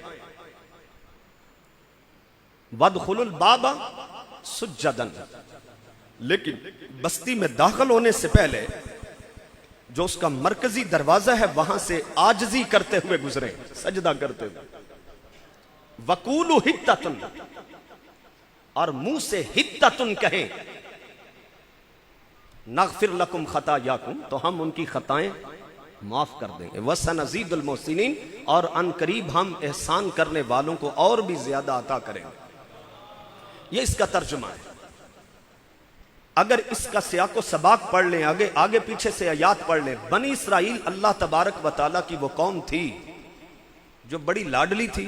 وَادْخُلُوا الْبَابَ سُجَّدًا، لیکن بستی میں داخل ہونے سے پہلے جو اس کا مرکزی دروازہ ہے وہاں سے عاجزی کرتے ہوئے گزریں، سجدہ کرتے ہوئے، وَقُولُوا حِطَّةٌ، اور منہ سے حِطَّةٌ کہیں، نَغْفِرْ لَكُمْ خَطَايَاكُمْ، تو ہم ان کی خطائیں معاف کر دیں گے، وَسَنَزِيدُ الْمُحْسِنِينَ، اور ان قریب ہم احسان کرنے والوں کو اور بھی زیادہ عطا کریں گے۔ یہ اس کا ترجمہ ہے۔ اگر اس کا سیاق و سباق پڑھ لیں، آگے پیچھے سے آیات پڑھ لیں، بنی اسرائیل اللہ تبارک و تعالیٰ کی وہ قوم تھی جو بڑی لاڈلی تھی،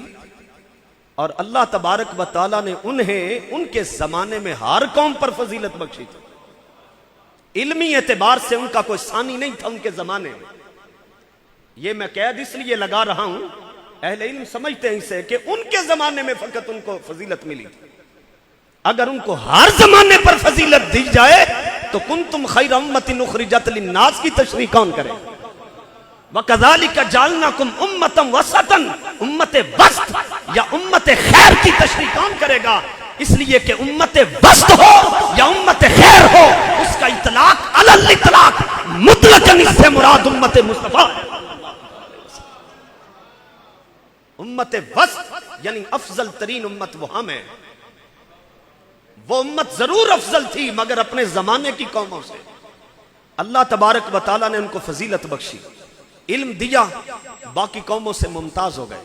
اور اللہ تبارک و تعالیٰ نے انہیں ان کے زمانے میں ہر قوم پر فضیلت بخشی تھی، علمی اعتبار سے ان کا کوئی ثانی نہیں تھا ان کے زمانے میں۔ یہ میں قید اس لیے لگا رہا ہوں، اہل علم سمجھتے ہیں اسے کہ ان کے زمانے میں فقط ان کو فضیلت ملی تھی، اگر ان کو ہر زمانے پر فضیلت دی جائے تو کنتم خیر امت اخرجت للناس کی تشریح کون کرے؟ وَكَذَلِكَ جَعَلْنَاكُمْ أُمَّةً وَسَطًا، امت وسط یا امت خیر کی تشریح کون کرے گا؟ اس لیے کہ امت وسط ہو یا امت خیر ہو، اس کا اطلاق علی الاطلاق مطلقاً اس سے مراد امت مصطفیٰ، امت وسط یعنی افضل ترین امت وہ ہم ہیں۔ وہ امت ضرور افضل تھی مگر اپنے زمانے کی قوموں سے، اللہ تبارک و تعالیٰ نے ان کو فضیلت بخشی، علم دیا، باقی قوموں سے ممتاز ہو گئے،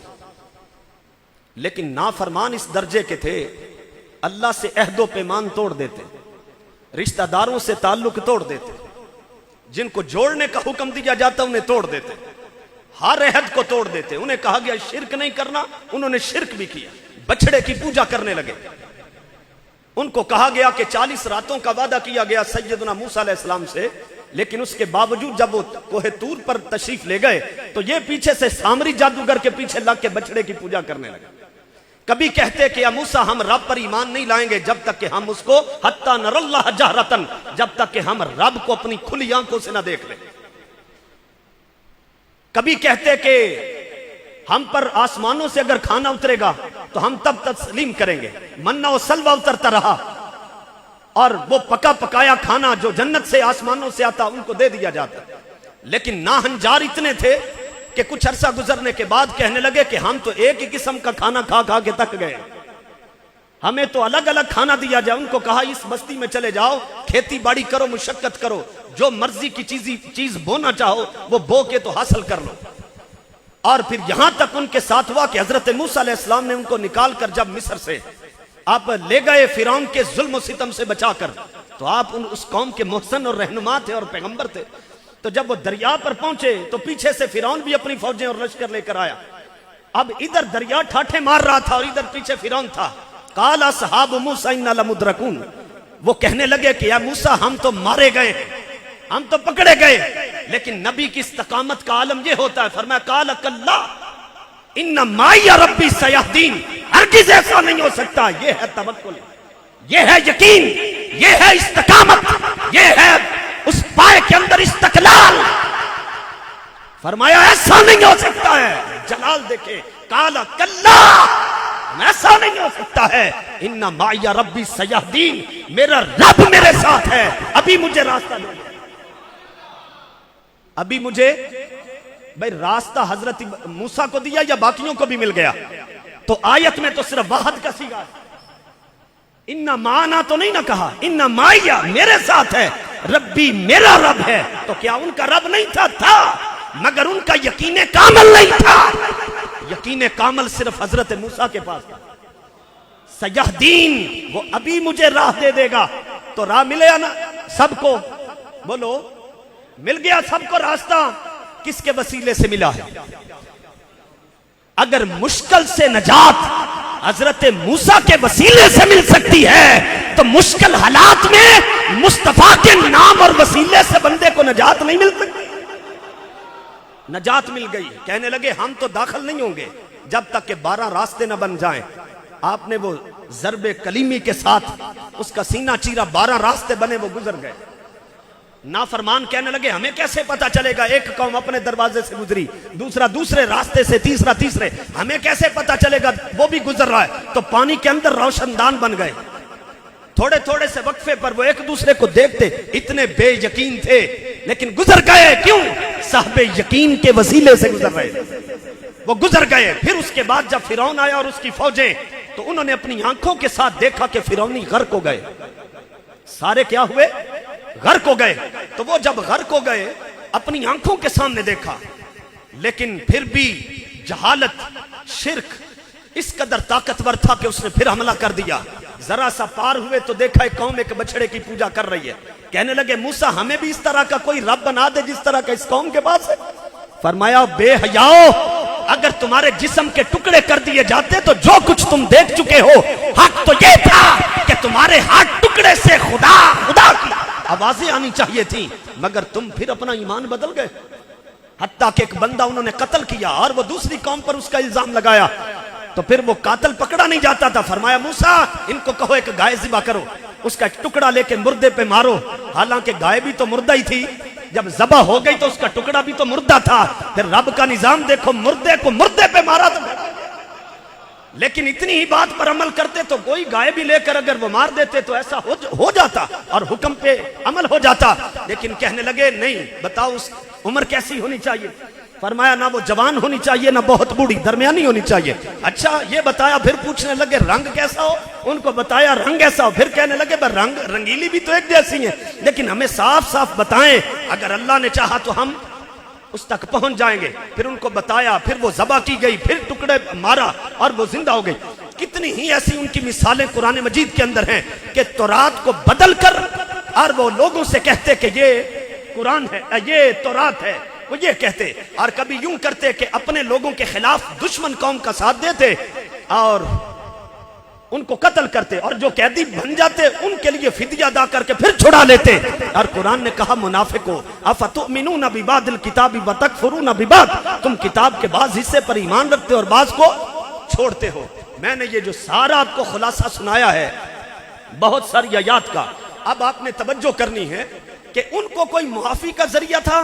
لیکن نافرمان اس درجے کے تھے اللہ سے عہد و پیمان توڑ دیتے، رشتہ داروں سے تعلق توڑ دیتے، جن کو جوڑنے کا حکم دیا جاتا انہیں توڑ دیتے، ہر عہد کو توڑ دیتے، انہیں کہا گیا شرک نہیں کرنا، انہوں نے شرک بھی کیا، بچڑے کی پوجا کرنے لگے، ان کو کہا گیا کہ 40 راتوں کا وعدہ کیا گیا سیدنا موسیٰ علیہ السلام سے، لیکن اس کے باوجود جب وہ کوہ طور پر تشریف لے گئے تو یہ پیچھے سے سامری جادوگر کے پیچھے لگ کے بچڑے کی پوجا کرنے لگے۔ کبھی کہتے کہ یا موسیٰ ہم رب پر ایمان نہیں لائیں گے جب تک کہ ہم اس کو حتی نر اللہ جہرتن، جب تک کہ ہم رب کو اپنی کھلی آنکھوں سے نہ دیکھ لیں۔ کبھی کہتے کہ ہم پر آسمانوں سے اگر کھانا اترے گا تو ہم تب تسلیم کریں گے. منا و سلوا اترتا رہا اور وہ پکا پکایا کھانا جو جنت سے آسمانوں سے آتا ان کو دے دیا جاتا. لیکن ناہنجار اتنے تھے کہ کچھ عرصہ گزرنے کے بعد کہنے لگے کہ ہم تو ایک ہی قسم کا کھانا کھا کھا کے تک گئے, ہمیں تو الگ الگ کھانا دیا جائے. ان کو کہا اس بستی میں چلے جاؤ, کھیتی باڑی کرو, مشقت کرو, جو مرضی کی چیز بونا چاہو وہ بو کے تو حاصل کر لو. اور پھر یہاں تک ان کے ساتھ ہوا کہ حضرت موسیٰ علیہ السلام نے ان کو نکال کر جب مصر سے آپ لے گئے فرعون کے ظلم و ستم سے بچا کر, تو آپ اس قوم کے محسن اور رہنما تھے اور پیغمبر تھے. تو جب وہ دریا پر پہنچے تو پیچھے سے فرعون بھی اپنی فوجیں اور لشکر لے کر آیا. اب ادھر دریا ٹھاٹھے مار رہا تھا اور ادھر پیچھے فرعون تھا. قال اصحاب موسیٰ انا لمدرکون, وہ کہنے لگے کہ یا موسیٰ ہم تو مارے گئے, ہم تو پکڑے گئے. لیکن نبی کی استقامت کا عالم یہ ہوتا ہے. فرمایا قال کلا ان معی ربی سیہدین, ہرگز ایسا نہیں ہو سکتا. یہ ہے توکل, یہ ہے یقین, یہ ہے استقامت, یہ ہے اس پائے کے اندر استقلال. فرمایا ایسا نہیں ہو سکتا ہے. جلال دیکھے, قال کلا, ایسا نہیں ہو سکتا ہے. ان معی ربی سیہدین, میرا رب میرے ساتھ ہے, ابھی مجھے راستہ دے. ابھی مجھے بھئی راستہ حضرت موسیٰ کو دیا یا باقیوں کو بھی مل گیا؟ تو آیت میں تو صرف واحد کا صیغہ ہے. انّا معنا تو نہیں نہ کہا, انّا معیہ میرے ساتھ ہے, ربی میرا رب ہے. تو کیا ان کا رب نہیں تھا مگر ان کا یقین کامل نہیں تھا. یقین کامل صرف حضرت موسیٰ کے پاس تھا. سیہدین, وہ ابھی مجھے راہ دے دے گا. تو راہ ملے نا سب کو, بولو مل گیا سب کو راستہ. کس کے وسیلے سے ملا ہے؟ اگر مشکل سے نجات حضرت موسیٰ کے وسیلے سے مل سکتی ہے تو مشکل حالات میں مصطفیٰ کے نام اور وسیلے سے بندے کو نجات نہیں مل سکتی. نجات مل گئی. کہنے لگے ہم تو داخل نہیں ہوں گے جب تک کہ 12 راستے نہ بن جائیں. آپ نے وہ ضرب کلیمی کے ساتھ اس کا سینہ چیرا, 12 راستے بنے, وہ گزر گئے. نافرمان کہنے لگے ہمیں کیسے پتا چلے گا, ایک قوم اپنے دروازے سے گزری, دوسرا دوسرے راستے سے, تیسرا تیسرے, ہمیں کیسے پتا چلے گا وہ بھی گزر رہا ہے. تو پانی کے اندر روشن دان بن گئے. تھوڑے تھوڑے سے وقفے پر وہ ایک دوسرے کو دیکھتے, اتنے بے یقین تھے لیکن گزر گئے. کیوں؟ صاحب یقین کے وسیلے سے گزر رہے, وہ گزر گئے. پھر اس کے بعد جب فرعون آیا اور اس کی فوجیں, تو انہوں نے اپنی آنکھوں کے ساتھ دیکھا کہ فرعونی غرق ہو گئے. سارے کیا ہوئے؟ غرق ہو گئے. تو وہ جب غرق ہو گئے اپنی آنکھوں کے سامنے دیکھا, لیکن پھر بھی جہالت, شرک اس قدر طاقتور تھا کہ اس نے پھر حملہ کر دیا. ذرا سا پار ہوئے تو دیکھا ایک قوم ایک بچڑے کی پوجا کر رہی ہے. کہنے لگے موسیٰ ہمیں بھی اس طرح کا کوئی رب بنا دے جس طرح کا اس قوم کے پاس ہے. فرمایا بے حیاؤ, اگر تمہارے جسم کے ٹکڑے کر دیے جاتے تو جو کچھ تم دیکھ چکے ہو, حق تو یہ تھا کہ تمہارے ہاتھ ٹکڑے سے خدا خدا کی آوازیں آنی چاہیے تھی, مگر تم پھر اپنا ایمان بدل گئے. حتیٰ کہ ایک بندہ انہوں نے قتل کیا اور وہ دوسری قوم پر اس کا الزام لگایا, تو پھر وہ قاتل پکڑا نہیں جاتا تھا. فرمایا موسیٰ ان کو کہو ایک گائے ذبح کرو, اس کا ایک ٹکڑا لے کے مردے پہ مارو. حالانکہ گائے بھی تو مردہ ہی تھی, جب ذبح ہو گئی تو اس کا ٹکڑا بھی تو مردہ تھا. پھر رب کا نظام دیکھو, مردے کو مردے پہ مارا تو. لیکن اتنی ہی بات پر عمل کرتے تو کوئی گائے بھی لے کر اگر وہ مار دیتے تو ایسا ہو جاتا اور حکم پہ عمل ہو جاتا. لیکن کہنے لگے نہیں, بتاؤ اس عمر کیسی ہونی چاہیے؟ فرمایا نہ وہ جوان ہونی چاہیے نہ بہت بوڑھی, درمیانی ہونی چاہیے. اچھا یہ بتایا. پھر پوچھنے لگے رنگ کیسا ہو؟ ان کو بتایا رنگ ایسا ہو. پھر کہنے لگے رنگ رنگیلی بھی تو ایک جیسی ہے, لیکن ہمیں صاف صاف بتائیں, اگر اللہ نے چاہا تو ہم اس تک پہنچ جائیں گے. پھر ان کو بتایا, پھر وہ ذبح کی گئی, پھر ٹکڑے مارا اور وہ زندہ ہو گئی. کتنی ہی ایسی ان کی مثالیں قرآن مجید کے اندر ہیں کہ تورات کو بدل کر اور وہ لوگوں سے کہتے کہ یہ قرآن ہے, یہ تورات ہے, وہ یہ کہتے. اور کبھی یوں کرتے کہ اپنے لوگوں کے خلاف دشمن قوم کا ساتھ دیتے اور ان کو قتل کرتے, اور جو قیدی بن جاتے ان کے لیے فدیہ ادا کر کے پھر چھڑا لیتے. اور قرآن نے کہا منافقو افتؤمنون ببعض الکتاب وتکفرون ببعض, تم کتاب کے بعض حصے پر ایمان رکھتے اور بعض کو چھوڑتے ہو. میں نے یہ جو سارا آپ کو خلاصہ سنایا ہے بہت ساری آیات کا, اب آپ نے توجہ کرنی ہے کہ ان کو کوئی معافی کا ذریعہ تھا؟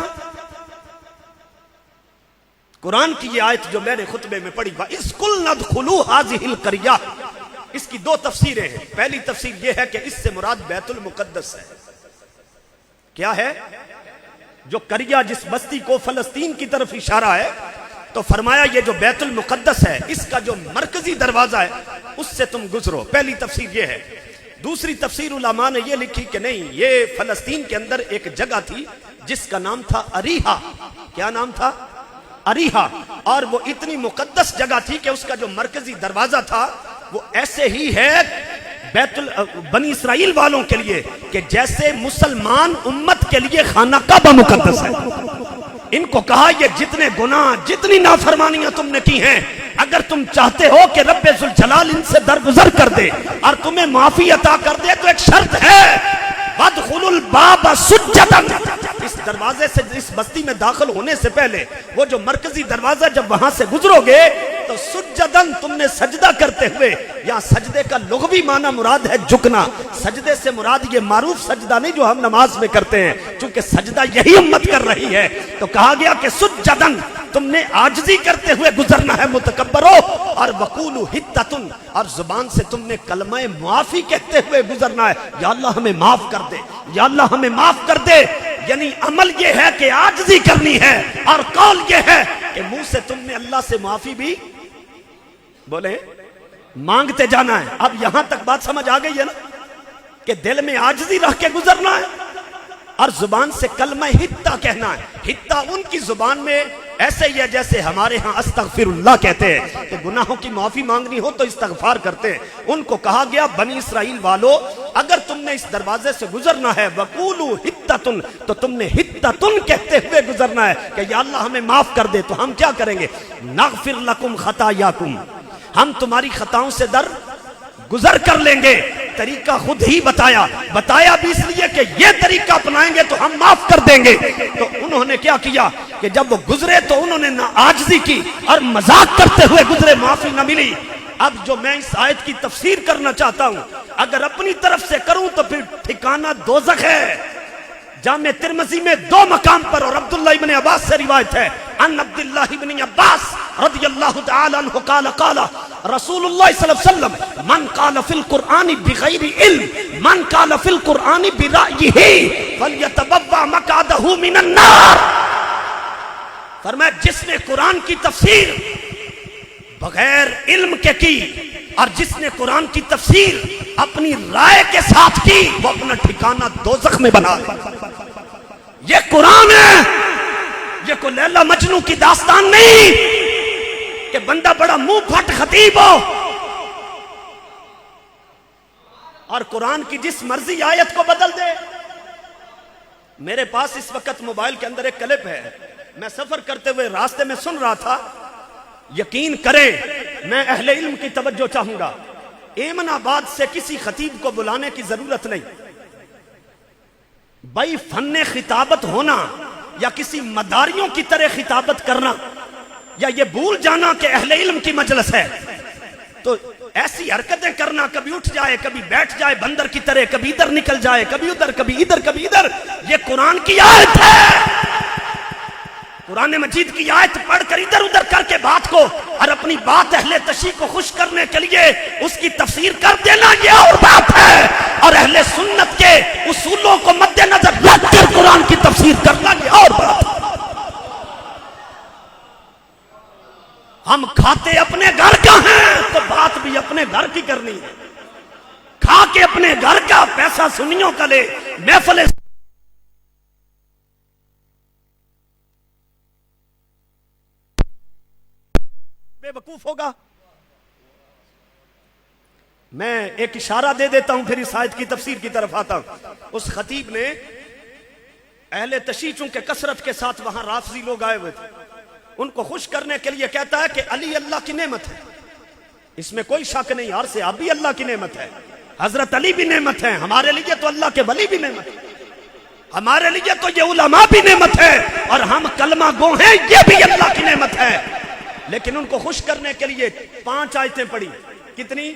قرآن کی یہ آیت جو میں نے خطبے میں پڑھی اس کل ندخلوا هذه القرية، اس کی دو تفسیریں ہیں. پہلی تفسیر یہ ہے کہ اس سے مراد بیت المقدس ہے. کیا ہے؟ جو قریہ جس بستی کو فلسطین کی طرف اشارہ ہے، تو فرمایا یہ جو بیت المقدس ہے اس کا جو مرکزی دروازہ ہے اس سے تم گزرو. پہلی تفسیر یہ ہے. دوسری تفسیر علماء نے یہ لکھی کہ نہیں، یہ فلسطین کے اندر ایک جگہ تھی جس کا نام تھا اریحا. کیا نام تھا؟ اریحا. اور وہ اتنی مقدس جگہ تھی کہ اس کا جو مرکزی دروازہ تھا وہ ایسے ہی ہے بنی اسرائیل والوں کے لیے کہ جیسے مسلمان امت کے لیے خانہ کعبہ مقدس ہے. ان کو کہا یہ جتنے گناہ جتنی نافرمانیاں تم نے کی ہیں، اگر تم چاہتے ہو کہ رب ذوالجلال ان سے درگزر کر دے اور تمہیں معافی عطا کر دے تو ایک شرط ہے، وَادْخُلُوا الْبَابَ سُجَّدًا. اس دروازے سے اس بستی میں داخل ہونے سے پہلے وہ جو مرکزی دروازہ جب وہاں سے گزرو گے تو سجدن تم نے سجدہ کرتے ہوئے، یا سجدے کا لغوی معنی مراد ہے جھکنا. سجدے سے مراد یہ معروف سجدہ نہیں جو ہم نماز میں کرتے ہیں، چونکہ سجدہ یہی امت کر رہی ہے. تو کہا گیا کہ سجدن تم نے عاجزی کرتے ہوئے گزرنا ہے متکبرو، اور وقولوا حتۃ، اور زبان سے تم نے کلمہ معافی کہتے ہوئے گزرنا ہے. یا اللہ ہمیں معاف کر دے، یا اللہ ہمیں معاف کر دے. یعنی عمل یہ ہے کہ عاجزی کرنی ہے، اور قول یہ ہے کہ منہ سے تم نے اللہ سے معافی بھی بولے مانگتے جانا ہے. اب یہاں تک بات سمجھ آ گئی ہے نا کہ دل میں عاجزی رکھ کے گزرنا ہے اور زبان سے کلمہ حتہ کہنا ہے. حتہ ان کی زبان میں ایسے ہی ہے جیسے ہمارے ہاں استغفر اللہ کہتے ہیں کہ گناہوں کی معافی مانگنی ہو تو استغفار کرتے ہیں. ان کو کہا گیا بنی اسرائیل والو اگر تم نے اس دروازے سے گزرنا ہے وقولوا حتۃ، تو تم نے حتۃ کہتے ہوئے گزرنا ہے کہ یا اللہ ہمیں معاف کر دے. تو ہم کیا کریں گے؟ نغفر لکم خطایاکم، ہم تمہاری خطاؤں سے در گزر کر لیں گے. طریقہ خود ہی بتایا بھی اس لیے کہ یہ طریقہ اپنائیں گے تو ہم معاف کر دیں گے. تو انہوں نے کیا کیا کہ جب وہ گزرے تو انہوں نے نہ عاجزی کی اور مذاق کرتے ہوئے گزرے، معافی نہ ملی. اب جو میں اس آیت کی تفسیر کرنا چاہتا ہوں اگر اپنی طرف سے کروں تو پھر ٹھکانہ دوزخ ہے. جامع ترمذی میں دو مقام پر اور عبداللہ ابن عباس سے روایت ہے ان عبداللہ ابن عباس رضی اللہ تعالی عنہ قال قال رسول اللہ صلی اللہ علیہ وسلم من قال فی القرآن بغیر علم من قال فی القرآن برأیہ فلیتبوأ مقعدہ من النار. فرمایا جس نے قرآن کی تفسیر بغیر علم کے کی اور جس نے قرآن کی تفسیر اپنی رائے کے ساتھ کی وہ اپنا ٹھکانہ دوزخ میں بنا لے. یہ قرآن ہے، یہ کوئی لیلا مجنوں کی داستان نہیں کہ بندہ بڑا منہ پھٹ خطیب ہو اور قرآن کی جس مرضی آیت کو بدل دے. میرے پاس اس وقت موبائل کے اندر ایک کلپ ہے، میں سفر کرتے ہوئے راستے میں سن رہا تھا. یقین کریں میں اہل علم کی توجہ چاہوں گا، ایمن آباد سے کسی خطیب کو بلانے کی ضرورت نہیں. بھائی فن خطابت ہونا یا کسی مداریوں کی طرح خطابت کرنا یا یہ بھول جانا کہ اہل علم کی مجلس ہے تو ایسی حرکتیں کرنا، کبھی اٹھ جائے کبھی بیٹھ جائے بندر کی طرح، کبھی ادھر نکل جائے کبھی ادھر کبھی ادھر کبھی ادھر، یہ قرآن کی آیت ہے. قرآن مجید کی آیت پڑھ کر ادھر ادھر کر کے بات کو اور اپنی بات اہل تشیع کو خوش کرنے کے لیے اس کی تفسیر کر دینا یہ اور بات ہے، اور اہل سنت کے اصولوں کو مد نظر رکھ کر قرآن کی تفسیر کرنا یہ اور بات ہے. ہم کھاتے اپنے گھر کا ہیں تو بات بھی اپنے گھر کی کرنی ہے. کھا کے اپنے گھر کا پیسہ سنیوں کا لے محفل بے وقوف ہوگا. میں ایک اشارہ دے دیتا ہوں پھر اس آیت کی تفسیر کی طرف آتا ہوں. اس خطیب نے اہل تشیع چونکہ کثرت کے ساتھ وہاں رافضی لوگ آئے ہوئے تھے، ان کو خوش کرنے کے لیے کہتا ہے کہ علی اللہ کی نعمت ہے، اس میں کوئی شک نہیں، ہر صحابی اللہ کی نعمت ہے، حضرت علی بھی نعمت ہے، ہمارے لیے تو اللہ کے ولی بھی نعمت ہے، ہمارے لیے تو یہ علماء بھی نعمت ہے، اور ہم کلمہ گو ہیں یہ بھی اللہ کی نعمت ہے. لیکن ان کو خوش کرنے کے لیے 5 آیتیں پڑھی. کتنی؟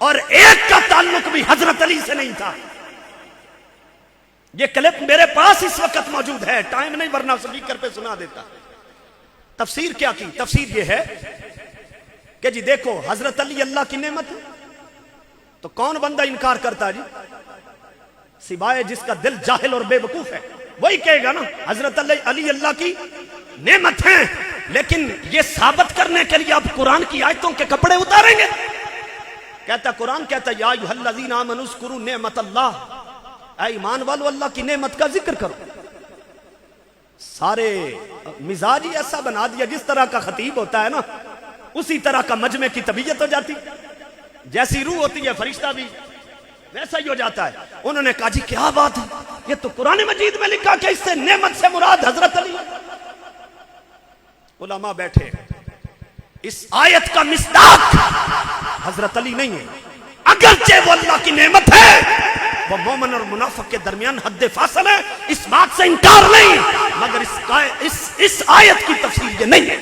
اور ایک کا تعلق بھی حضرت علی سے نہیں تھا. یہ کلپ میرے پاس اس وقت موجود ہے، ٹائم نہیں ورنہ سپیکر پہ سنا دیتا. تفسیر کیا کی؟ تفسیر یہ ہے کہ جی دیکھو حضرت علی اللہ کی نعمت ہے تو کون بندہ انکار کرتا ہے جی؟ سوائے جس کا دل جاہل اور بے وقوف ہے وہی کہے گا نا حضرت علی اللہ کی نعمت ہیں. لیکن یہ ثابت کرنے کے لیے آپ قرآن کی آیتوں کے کپڑے اتاریں گے. کہتا قرآن کہتا یا ایھا الذین آمنوا اذکروا نعمت اللہ، اے ایمان والو اللہ کی نعمت کا ذکر کرو. سارے مزاج ہی ایسا بنا دیا جس طرح کا خطیب ہوتا ہے نا اسی طرح کا مجمع کی طبیعت ہو جاتی، جیسی روح ہوتی ہے فرشتہ بھی ویسا ہی ہو جاتا ہے. انہوں نے کہا جی کیا بات ہے، یہ تو قرآن مجید میں لکھا کہ اس سے نعمت سے مراد حضرت علی. علماء بیٹھے، اس آیت کا مصداق حضرت علی نہیں ہے، اگرچہ وہ اللہ کی نعمت ہے، وہ مومن اور منافق کے درمیان حد فاصل ہے، اس بات سے انکار نہیں، مگر اس آیت کی تفسیر یہ نہیں ہے.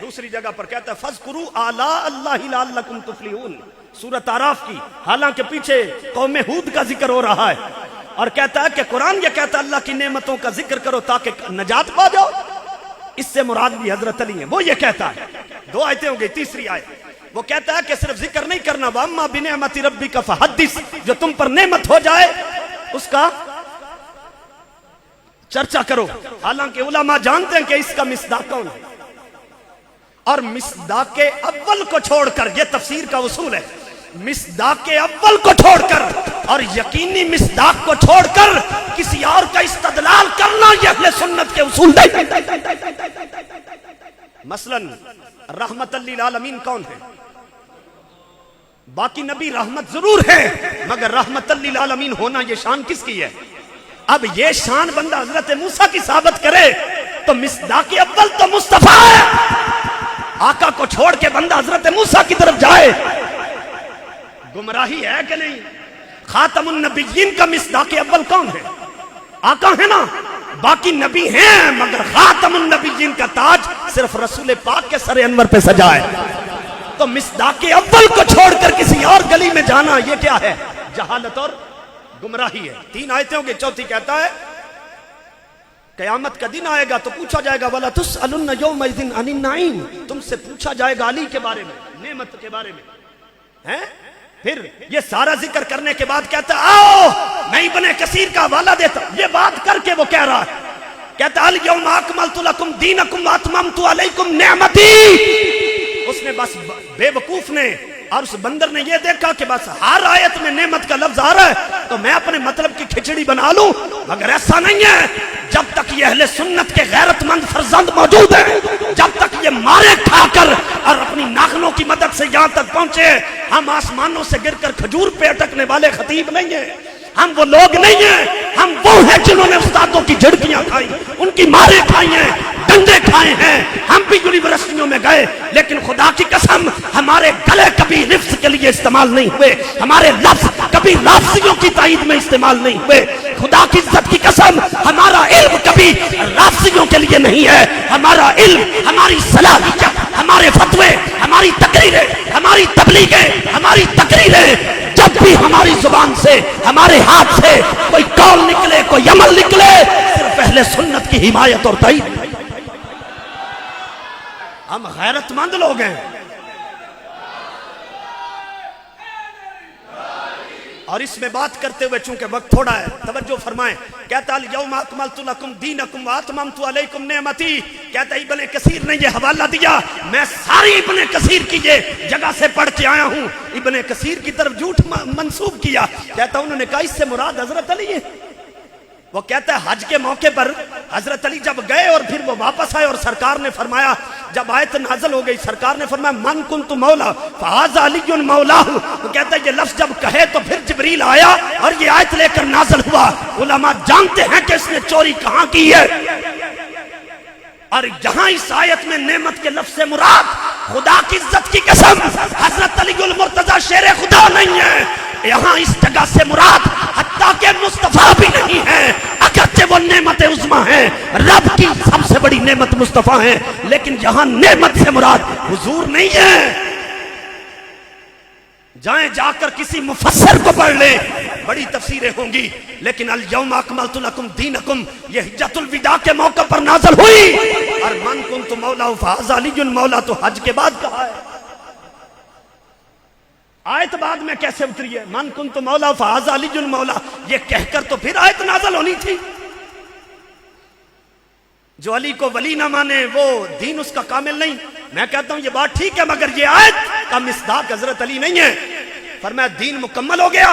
دوسری جگہ پر کہتا ہے فَاذْكُرُوا آلَاءَ اللَّهِ لَعَلَّكُمْ تُفْلِحُونَ، سورۃ اعراف کی، حالانکہ پیچھے قوم ہود کا ذکر ہو رہا ہے، اور کہتا ہے کہ قرآن یہ کہتا ہے اللہ کی نعمتوں کا ذکر کرو تاکہ نجات پا جاؤ. اس سے مراد بھی حضرت علی ہیں، وہ یہ کہتا ہے. دو آیتیں ہو گئی، تیسری آیت وہ کہتا ہے کہ صرف ذکر نہیں کرنا، وَأَمَّا بِنِعْمَةِ رَبِّكَ فَحَدِّثْ، جو تم پر نعمت ہو جائے اس کا چرچا کرو. حالانکہ علماء جانتے ہیں کہ اس کا مصداق کون ہے، اور مصداق اول کو چھوڑ کر، یہ تفسیر کا اصول ہے، مصداق اول کو چھوڑ کر اور یقینی مصداق کو چھوڑ کر کسی اور کا استدلال کرنا یہ اہل سنت کے اصول ہے. مثلا رحمت للعالمین کون ہے؟ باقی نبی رحمت ضرور ہے مگر رحمت للعالمین ہونا یہ شان کس کی ہے؟ اب یہ شان بندہ حضرت موسیٰ کی ثابت کرے تو مصداق اول تو مصطفیٰ ہے. آقا کو چھوڑ کے بندہ حضرت موسیٰ کی طرف جائے، گمراہی ہے کہ نہیں؟ خاتم النبیین کا مصداق اول کون ہے؟ آقا ہے نا. باقی نبی ہیں مگر خاتم النبیین کا تاج صرف رسول پاک کے سر انور پہ سجا ہے. تو مصداق اول کو چھوڑ کر کسی اور گلی میں جانا یہ کیا ہے؟ جہالت اور گمراہی ہے. تین آیتیں ہوں گے، چوتھی کہتا ہے قیامت کا دن آئے گا تو پوچھا جائے گا وَلَا تُسْأَلُنَّ يَوْمَئِذٍ عَنِ النَّعِيمِ، تم سے پوچھا جائے گا علی کے بارے میں، نعمت کے بارے میں. پھر یہ سارا ذکر کرنے کے بعد کہتا ہے آؤ میں ابن کثیر کا حوالہ دیتا ہوں. یہ بات کر کے وہ کہہ رہا ہے، کہتا ہے الْيَوْمَ أَكْمَلْتُ لَكُمْ دِينَكُمْ وَأَتْمَمْتُ عَلَيْكُمْ نِعْمَتِي. اس نے بس بے وقوف نے اور اس بندر نے یہ دیکھا کہ بس ہر آیت میں نعمت کا لفظ آ رہا ہے تو میں اپنے مطلب کی کھچڑی بنا لوں، مگر ایسا نہیں ہے. جب تک یہ اہل سنت کے غیرت مند فرزند موجود ہیں، جب تک یہ مارے کھا کر اور اپنی ناخنوں کی مدد سے یہاں تک پہنچے، ہم آسمانوں سے گر کر کھجور پہ اٹکنے والے خطیب نہیں ہیں. ہم وہ لوگ نہیں ہیں، ہم وہ ہیں جنہوں نے استادوں کی جھڑکیاں کھائی، ان کی مارے کھائی ہیں، ڈنڈے کھائے ہیں. ہم بھی یونیورسٹیوں میں گئے لیکن خدا کی قسم ہمارے گلے کبھی لفظ کے لیے استعمال نہیں ہوئے، ہمارے لفظ کبھی لفظیوں کی تائید میں استعمال نہیں ہوئے. خدا کی عزت کی قسم ہمارا علم کبھی لفظیوں کے لیے نہیں ہے. ہمارا علم، ہماری صلاحیت، ہمارے فتوے، ہماری تقریریں، ہماری تبلیغیں، ہماری تقریریں، جب بھی ہماری زبان سے، ہمارے ہاتھ سے کوئی قول نکلے، کوئی عمل نکلے، صرف اہل سنت کی حمایت اور تائید. ہم غیرت مند لوگ ہیں. اور اس میں بات کرتے ہوئے چونکہ وقت تھوڑا ہے توجہ فرمائیں. کہتا اليوم اکملت لکم دینکم واتممت علیکم نعمتی. کہتا ابن کثیر نے یہ حوالہ دیا، میں ساری ابن کثیر کی یہ جگہ سے پڑھ کے آیا ہوں. ابن کثیر کی طرف جھوٹ منسوب کیا. کہتا انہوں نے کہا اس سے مراد حضرت علی ہے. وہ کہتا ہے حج کے موقع پر حضرت علی جب گئے اور پھر وہ واپس آئے اور سرکار نے فرمایا، جب آیت نازل ہو گئی سرکار نے فرمایا من کنت مولا فہذا علی مولا. وہ کہتا ہے یہ لفظ جب کہے تو پھر جبریل آیا اور یہ آیت لے کر نازل ہوا. علماء جانتے ہیں کہ اس نے چوری کہاں کی ہے. اور جہاں اس آیت میں نعمت کے لفظ سے مراد خدا کی عزت کی قسم حضرت علی المرتضی شیر خدا نہیں ہے. یہاں اس جگہ سے مراد حتیٰ کہ مصطفیٰ بھی نہیں ہے، اگرچہ وہ نعمت عظمیٰ ہیں، رب کی سب سے بڑی نعمت مصطفیٰ ہیں، لیکن یہاں نعمت سے مراد حضور نہیں ہے. جائیں جا کر کسی مفسر کو پڑھ لیں، بڑی تفسیریں ہوں گی، لیکن الیوم اکملت لکم دینکم یہ حجۃ الوداع کے موقع پر نازل ہوئی، اور من کنت مولا فہذا علی مولا تو حج کے بعد کہا ہے۔ آیت بعد میں کیسے اتری ہے؟ من کنت مولا فہذا علی مولا، یہ کہہ کر تو پھر آیت نازل ہونی تھی۔ جو علی کو ولی نہ مانے وہ دین اس کا کامل نہیں۔ میں کہتا ہوں یہ بات ٹھیک ہے، مگر یہ آیت کا مصداق حضرت علی نہیں ہے۔ فرمایا دین مکمل ہو گیا،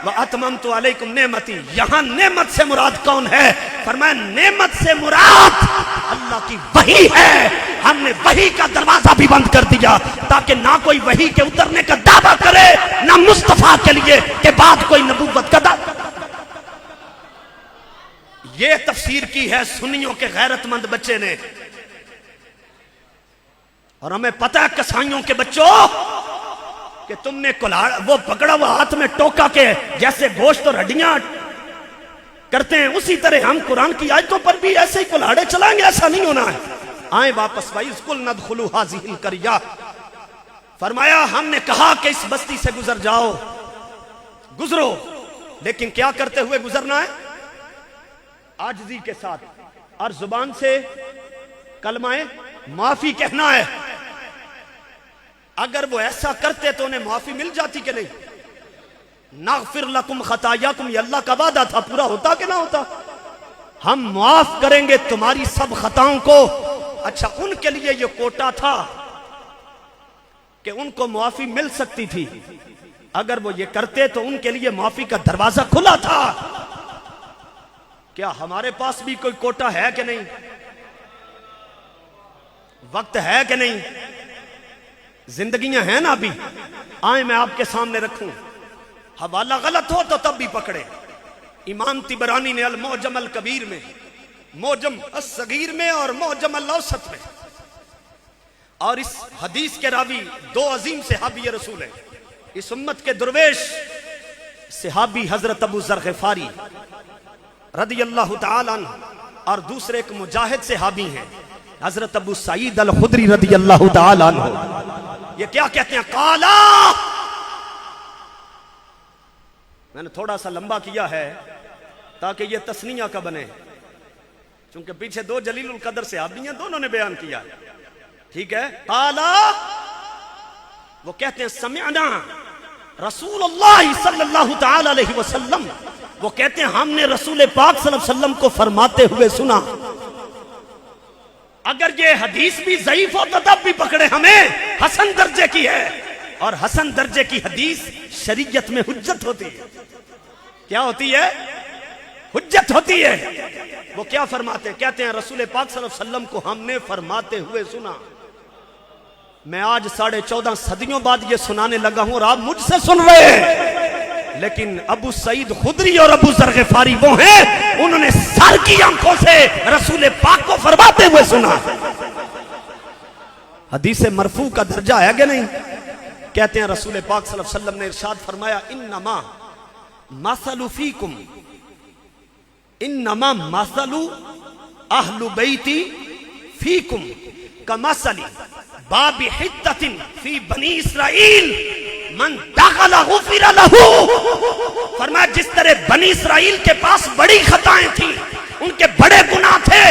وَأَتْمَمْتُ عَلَيْكُمْ نِعْمَتِي، یہاں نعمت سے مراد کون ہے؟ فرمایا نعمت سے مراد اللہ کی وحی ہے، ہم نے وحی کا دروازہ بھی بند کر دیا تاکہ نہ کوئی وحی کے اترنے کا دعویٰ کرے، نہ مصطفیٰ کے لیے کہ بعد کوئی نبوت کا دعویٰ۔ یہ تفسیر کی ہے سنیوں کے غیرت مند بچے نے، اور ہمیں پتہ ہے کسائیوں کے بچوں کہ تم نے وہ پکڑا ہوا ہاتھ میں ٹوکا کے جیسے گوشت اور ہڈیاں کرتے ہیں، اسی طرح ہم قرآن کی آیتوں پر بھی ایسے ہی کلاڑے چلائیں گے، ایسا نہیں ہونا ہے۔ آئیں واپس وَإِذْ قُلْنَا ادْخُلُوا هَٰذِهِ الْقَرْيَةَ، فرمایا ہم نے کہا کہ اس بستی سے گزر جاؤ، گزرو، لیکن کیا کرتے ہوئے گزرنا ہے؟ عاجزی کے ساتھ، اور زبان سے کلمہ معافی کہنا ہے۔ اگر وہ ایسا کرتے تو انہیں معافی مل جاتی کہ نہیں؟ نغفر لکم خطایاکم، یہ اللہ کا وعدہ تھا، پورا ہوتا کہ نہ ہوتا؟ ہم معاف کریں گے تمہاری سب خطاؤں کو۔ اچھا ان کے لیے یہ کوٹا تھا کہ ان کو معافی مل سکتی تھی، اگر وہ یہ کرتے تو ان کے لیے معافی کا دروازہ کھلا تھا۔ کیا ہمارے پاس بھی کوئی کوٹا ہے کہ نہیں؟ وقت ہے کہ نہیں؟ زندگیاں ہیں نا ابھی؟ آئیں میں آپ کے سامنے رکھوں، حوالہ غلط ہو تو تب بھی پکڑے۔ امام طبرانی نے المعجم الکبیر میں، معجم الصغیر میں اور معجم الاوسط میں، اور اس حدیث کے راوی دو عظیم صحابی رسول ہیں، اس امت کے درویش صحابی حضرت ابو ذر غفاری رضی اللہ تعالی عنہ، اور دوسرے ایک مجاہد صحابی ہیں حضرت ابو سعید الخدری رضی اللہ تعالی عنہ۔ یہ کیا کہتے ہیں؟ قالا، میں نے تھوڑا سا لمبا کیا ہے تاکہ یہ تسنیہ کا بنے، چونکہ پیچھے دو جلیل القدر صحابی ہیں، دونوں نے بیان کیا، ٹھیک ہے؟ قالا، وہ کہتے ہیں سمعنا رسول اللہ صلی اللہ تعالی علیہ وسلم، وہ کہتے ہیں ہم نے رسول پاک صلی اللہ علیہ وسلم کو فرماتے ہوئے سنا۔ اگر یہ حدیث بھی ضعیف ہو تو تب بھی پکڑے، ہمیں حسن درجے کی ہے، اور حسن درجے کی حدیث شریعت میں حجت ہوتی ہے۔ کیا ہوتی ہے؟ حجت ہوتی ہے۔ وہ کیا فرماتے ہیں؟ کہتے ہیں رسول پاک صلی اللہ علیہ وسلم کو ہم نے فرماتے ہوئے سنا۔ میں آج 14.5 صدیوں بعد یہ سنانے لگا ہوں اور آپ مجھ سے سن رہے ہیں، لیکن ابو سعید خدری اور ابو ذر غفاری وہ ہیں انہوں نے سر کی آنکھوں سے رسول پاک کو فرماتے ہوئے سنا۔ حدیث مرفوع کا درجہ ہے کہ نہیں؟ کہتے ہیں رسول پاک صلی اللہ علیہ وسلم نے ارشاد فرمایا انما مثل فیکم، انما مثل اہل بیتی فیکم کمثل باب حتۃ فی بنی اسرائیل من دخل غفر لہ۔ فرمایا جس طرح بنی اسرائیل کے پاس بڑی خطائیں تھیں، ان کے بڑے گناہ تھے،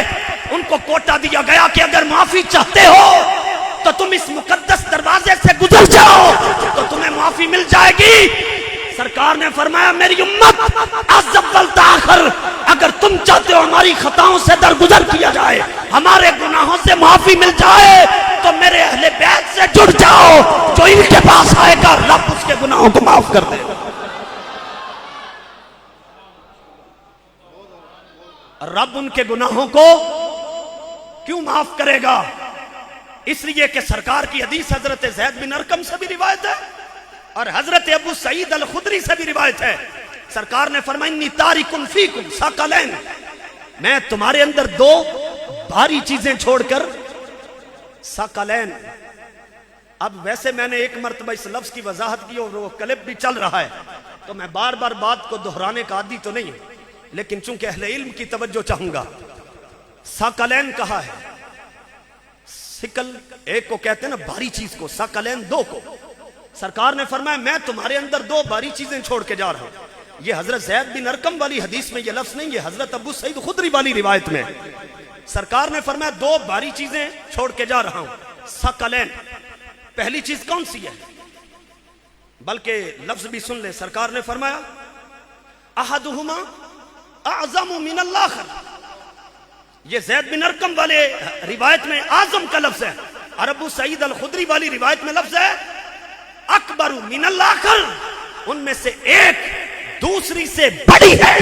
ان کو کوٹا دیا گیا کہ اگر معافی چاہتے ہو تو تم اس مقدس دروازے سے گزر جاؤ تو تمہیں معافی مل جائے گی۔ سرکار نے فرمایا میری امت از اول تا آخر اگر تم چاہتے ہو ہماری خطاؤں سے درگزر کیا جائے، ہمارے گناہوں سے معافی مل جائے، تو میرے اہل بیت سے جڑ جاؤ، جو ان کے پاس آئے گا رب اس کے گناہوں کو معاف کر دے۔ رب ان کے گناہوں کو کیوں معاف کرے گا؟ اس لیے کہ سرکار کی حدیث حضرت زید بن ارقم سے بھی روایت ہے اور حضرت ابو سعید الخدری سے بھی روایت ہے۔ سرکار نے فرمایا انی تارک فیکم ثقلین، میں تمہارے اندر دو بھاری چیزیں چھوڑ کر، ثقلین۔ اب ویسے میں نے ایک مرتبہ اس لفظ کی وضاحت کی اور وہ کلپ بھی چل رہا ہے تو میں بار بار بات کو دہرانے کا عادی تو نہیں ہوں، لیکن چونکہ اہل علم کی توجہ چاہوں گا۔ ثقلین کہا ہے، ثقل ایک کو کہتے ہیں نا بھاری چیز کو، ثقلین دو کو۔ سرکار نے فرمایا میں تمہارے اندر دو باری چیزیں چھوڑ کے جا رہا ہوں. یہ حضرت زید بن ارقم والی حدیث میں یہ لفظ نہیں، یہ حضرت ابو سعید خدری والی روایت میں. سرکار نے فرمایا دو باری چیزیں چھوڑ کے جا رہا ہوں. ثقلین، پہلی چیز کون سی ہے؟ بلکہ لفظ بھی سن لے. سرکار نے فرمایا احدہما اعظم من الاخر. یہ زید بن ارقم والے روایت میں اعظم کا لفظ ہے، اور ابو سعید الخدری والی روایت میں لفظ ہے اکبر من الاخر. ان میں سے ایک دوسری سے بڑی ہے.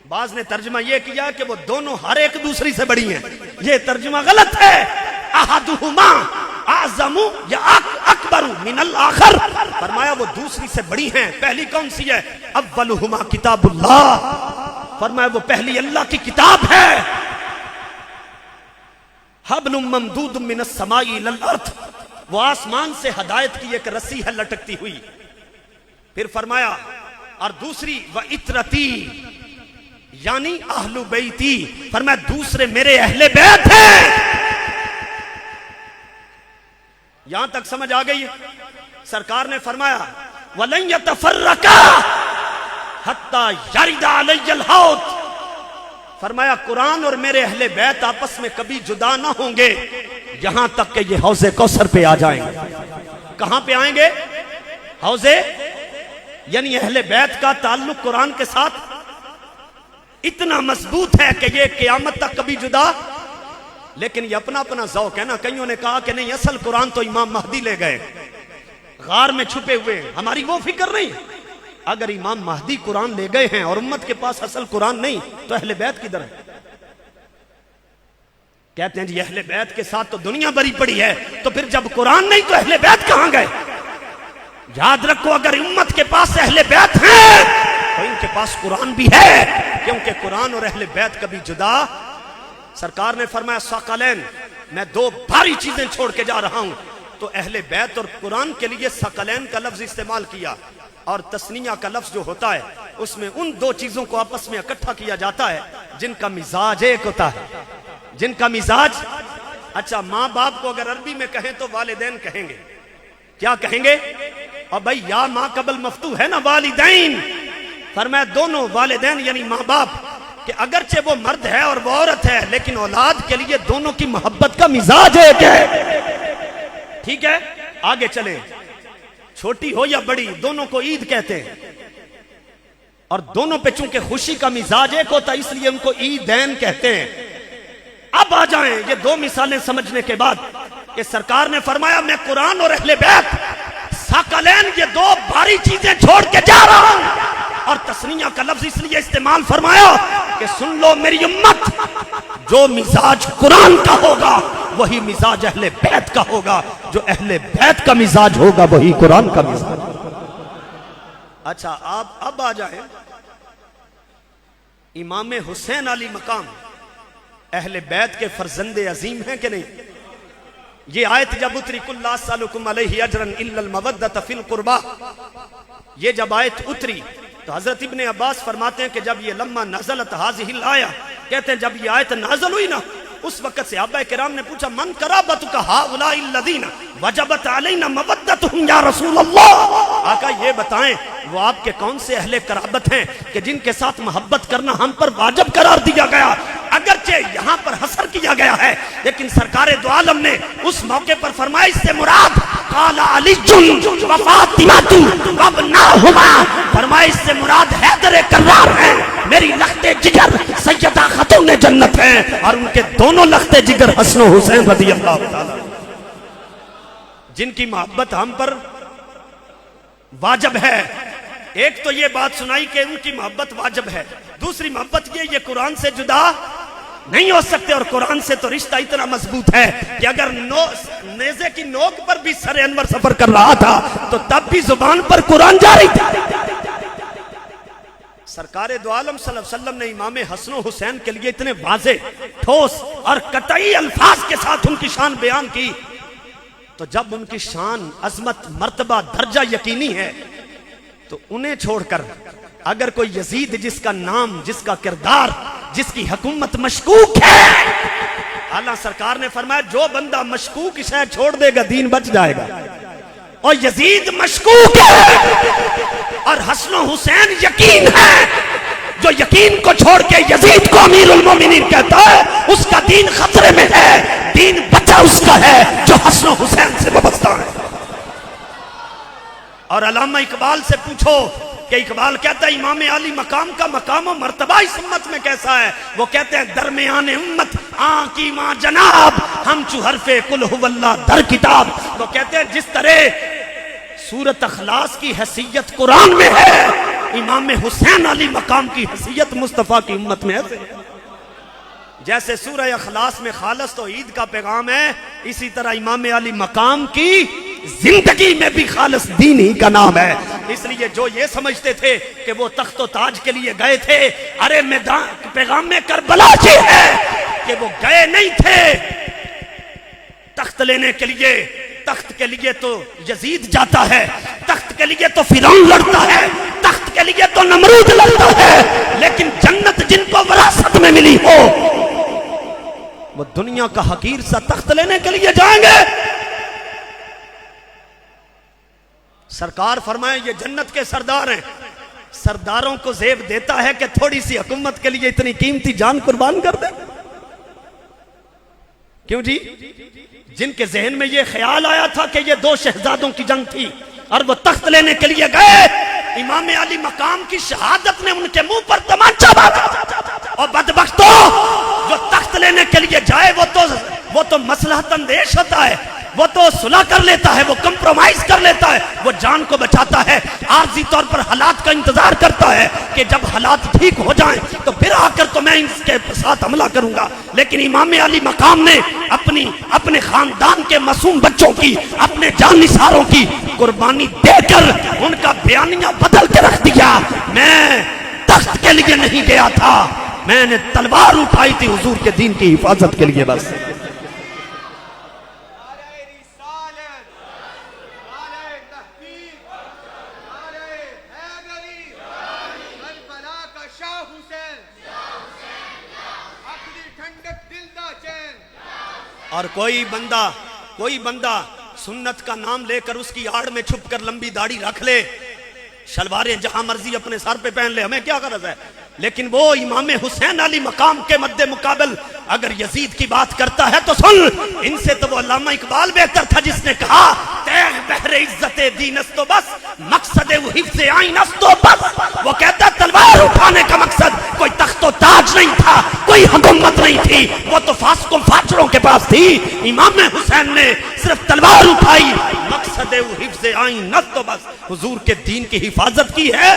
بعض نے ترجمہ یہ کیا کہ وہ دونوں ہر ایک دوسری سے بڑی ہیں. یہ ترجمہ غلط ہے. احدہما اعظم یا اکبر من الاخر، فرمایا وہ دوسری سے بڑی ہیں. پہلی کون سی ہے؟ اولہما کتاب اللہ، فرمایا وہ پہلی اللہ کی کتاب ہے. حبل ممدود من السماء الى الارض، وہ آسمان سے ہدایت کی ایک رسی ہے لٹکتی ہوئی. پھر فرمایا اور دوسری وَإِتْرَتِي یعنی اہل بیتی، فرمایا دوسرے میرے اہل بیت ہیں. یہاں تک سمجھ آ گئی؟ سرکار نے فرمایا وَلَن يَتَفَرَّقَا حَتَّى يَرِدَ عَلَيَّ الْحَوْض، فرمایا قرآن اور میرے اہل بیت آپس میں کبھی جدا نہ ہوں گے یہاں تک کہ یہ حوض کوثر پہ آ جائیں گے. کہاں پہ آئیں گے؟ حوض، یعنی اہل بیت کا تعلق قرآن کے ساتھ اتنا مضبوط ہے کہ یہ قیامت تک کبھی جدا. لیکن یہ اپنا اپنا ذوق ہے نا. کئیوں نے کہا کہ نہیں اصل قرآن تو امام مہدی لے گئے، غار میں چھپے ہوئے، ہماری وہ فکر نہیں. اگر امام مہدی قرآن لے گئے ہیں اور امت کے پاس اصل قرآن نہیں تو اہل بیت کدھر ہے؟ کہتے ہیں جی اہل بیت کے ساتھ تو دنیا بری پڑی ہے، تو پھر جب قرآن نہیں تو اہل بیت کہاں گئے؟ یاد رکھو اگر امت کے پاس اہل بیت ہیں تو ان کے پاس قرآن بھی ہے، کیونکہ قرآن اور اہل بیت کبھی جدا. سرکار نے فرمایا ثقلین، میں دو بھاری چیزیں چھوڑ کے جا رہا ہوں. تو اہل بیت اور قرآن کے لیے ثقلین کا لفظ استعمال کیا، اور تسنیہ کا لفظ جو ہوتا ہے اس میں ان دو چیزوں کو آپس میں اکٹھا کیا جاتا ہے جن کا مزاج ایک ہوتا ہے. جن کا مزاج، اچھا ماں باپ کو اگر عربی میں کہیں تو والدین کہیں گے. کیا کہیں گے؟ اور بھائی یا ماں قبل مفتوح ہے نا، والدین، فرمایا دونوں والدین یعنی ماں باپ، کہ اگرچہ وہ مرد ہے اور وہ عورت ہے لیکن اولاد کے لیے دونوں کی محبت کا مزاج ایک ہے. ٹھیک ہے، آگے چلیں. چھوٹی ہو یا بڑی دونوں کو عید کہتے ہیں، اور دونوں پہ چونکہ خوشی کا مزاج ایک ہوتا ہے اس لیے ان کو عیدین کہتے ہیں. اب آ جائیں یہ دو مثالیں سمجھنے کے بعد کہ سرکار نے فرمایا میں قرآن اور اہل بیت ثقلین یہ دو بھاری چیزیں چھوڑ کے جا رہا ہوں. اور تسنیہ کا لفظ اس لیے استعمال فرمایا کہ سن لو میری امت، جو مزاج قرآن کا ہوگا وہی مزاج اہل بیت کا ہوگا، جو اہل بیت کا مزاج ہوگا وہی قرآن کا مزاج. اچھا اب آ جائیں امام حسین علی مقام اہل بیت کے فرزند عظیم ہیں کہ نہیں؟ یہ آیت جب اتری کل لا اسألکم علیہ اجرا الا المودۃ فی القربى، یہ جب آیت اتری تو حضرت ابن عباس فرماتے ہیں کہ جب یہ لما نزلت هذه الآیہ، کہتے ہیں جب یہ آیت نازل ہوئی نا اس وقت صحابہ کرام نے پوچھا من قرابتک هؤلاء الذین وجبت علینا مودتهم یا رسول اللہ، آقا یہ بتائیں وہ آپ کے کون سے اہل قرابت ہیں کہ جن کے ساتھ محبت کرنا ہم پر واجب قرار دیا گیا. اگرچہ یہاں پر حصر کیا گیا ہے لیکن سرکار دو عالم نے اس موقع پر فرمایا اس سے مراد قال علی و فاطمہ وابناہما، فرمایا اس سے مراد حیدر کرار ہیں، میری لخت جگر سیدہ خاتون جنت ہیں، اور ان کے دونوں لخت جگر حسن و حسین رضی اللہ تعالی جن کی محبت ہم پر واجب ہے. ایک تو یہ بات سنائی کہ ان کی محبت واجب ہے، دوسری محبت یہ قرآن سے جدا نہیں ہو سکتے، اور قرآن سے تو رشتہ اتنا مضبوط ہے کہ اگر نیزے کی نوک پر بھی سر انور سفر کر رہا تھا تو تب بھی زبان پر قرآن جاری تھا. سرکار دو عالم صلی اللہ علیہ وسلم نے امام حسن و حسین کے لیے اتنے واضح، ٹھوس اور قطعی الفاظ کے ساتھ ان کی شان بیان کی. تو جب ان کی شان، عظمت، مرتبہ، درجہ یقینی ہے تو انہیں چھوڑ کر اگر کوئی یزید جس کا نام، جس کا کردار جس کی حکومت مشکوک ہے. اعلیٰ سرکار نے فرمایا جو بندہ مشکوک شے چھوڑ دے گا دین بچ جائے گا. اور یزید مشکوک ہے اور حسن و حسین یقین ہے. جو یقین کو چھوڑ کے یزید کو امیر المومنین کہتا ہے اس کا دین خطرے میں ہے. دین بچا اس کا ہے جو حسن و حسین سے وابستہ ہے. اور علامہ اقبال سے پوچھو کہ اقبال کہتا ہے امام علی مقام کا مقام و مرتبہ اس امت میں کیسا ہے. وہ کہتے ہیں درمیان امت آن کی ماں جناب ہم چو حرف کل ہو اللہ در کتاب. وہ کہتے ہیں جس طرح سورت اخلاص کی حیثیت قرآن میں ہے امام حسین علی مقام کی حیثیت مصطفیٰ کی امت میں ہے. جیسے سورہ اخلاص میں خالص توحید کا پیغام ہے اسی طرح امام علی مقام کی زندگی میں بھی خالص دین ہی کا نام ہے. اس لیے جو یہ سمجھتے تھے کہ وہ تخت و تاج کے لیے گئے تھے, ارے میدان پیغام میں کربلا یہ ہے کہ وہ گئے نہیں تھے تخت لینے کے لیے. تخت کے لیے تو یزید جاتا ہے, تخت کے لیے تو فرعون لڑتا ہے, تخت کے لیے تو نمرود لڑتا ہے, لیکن جنت جن کو وراثت میں ملی ہو وہ دنیا کا حقیر سا تخت لینے کے لیے جائیں گے. سرکار فرمائے یہ جنت کے سردار ہیں. سرداروں کو زیب دیتا ہے کہ تھوڑی سی حکومت کے لیے اتنی قیمتی جان قربان کر دے. کیوں جی؟ جن کے ذہن میں یہ خیال آیا تھا کہ یہ دو شہزادوں کی جنگ تھی اور وہ تخت لینے کے لیے گئے, امام علی مقام کی شہادت نے ان کے منہ پر تمانچہ مارا. اور بدبختوں جو تخت لینے کے لیے جائے وہ تو مصلحت اندیش ہوتا ہے, وہ تو صلح کر لیتا ہے, وہ کمپرومائز کر لیتا ہے, وہ جان کو بچاتا ہے, عارضی طور پر حالات کا انتظار کرتا ہے کہ جب حالات ٹھیک ہو جائیں تو پھر آ کر تو میں اس کے ساتھ حملہ کروں گا. لیکن امام علی مقام نے اپنے خاندان کے معصوم بچوں کی, اپنے جان نثاروں کی قربانی دے کر ان کا بیانیہ بدل کے رکھ دیا. میں تخت کے لیے نہیں گیا تھا, میں نے تلوار اٹھائی تھی حضور کے دین کی حفاظت کے لیے بس. اور کوئی بندہ سنت کا نام لے کر اس کی آڑ میں چھپ کر لمبی داڑھی رکھ لے, شلواریں جہاں مرضی اپنے سر پہ پہن لے, ہمیں کیا غرض ہے. لیکن وہ امام حسین علی مقام کے مد مقابل اگر یزید کی بات کرتا ہے تو سن, ان سے تو وہ علامہ اقبال بہتر تھا جس نے کہا تیغ بحر عزت دین است و بس مقصد وہ حفظ آئین است و بس. وہ کہتا تلوار اٹھانے کا مقصد کوئی تخت و تاج نہیں تھا, کوئی حکومت نہیں تھی, وہ تو فاسقوں فاجروں کے پاس تھی. امام حسین نے صرف تلوار اٹھائی, مقصد وہ حفظ آئین است و بس, حضور کے دین کی حفاظت کی ہے.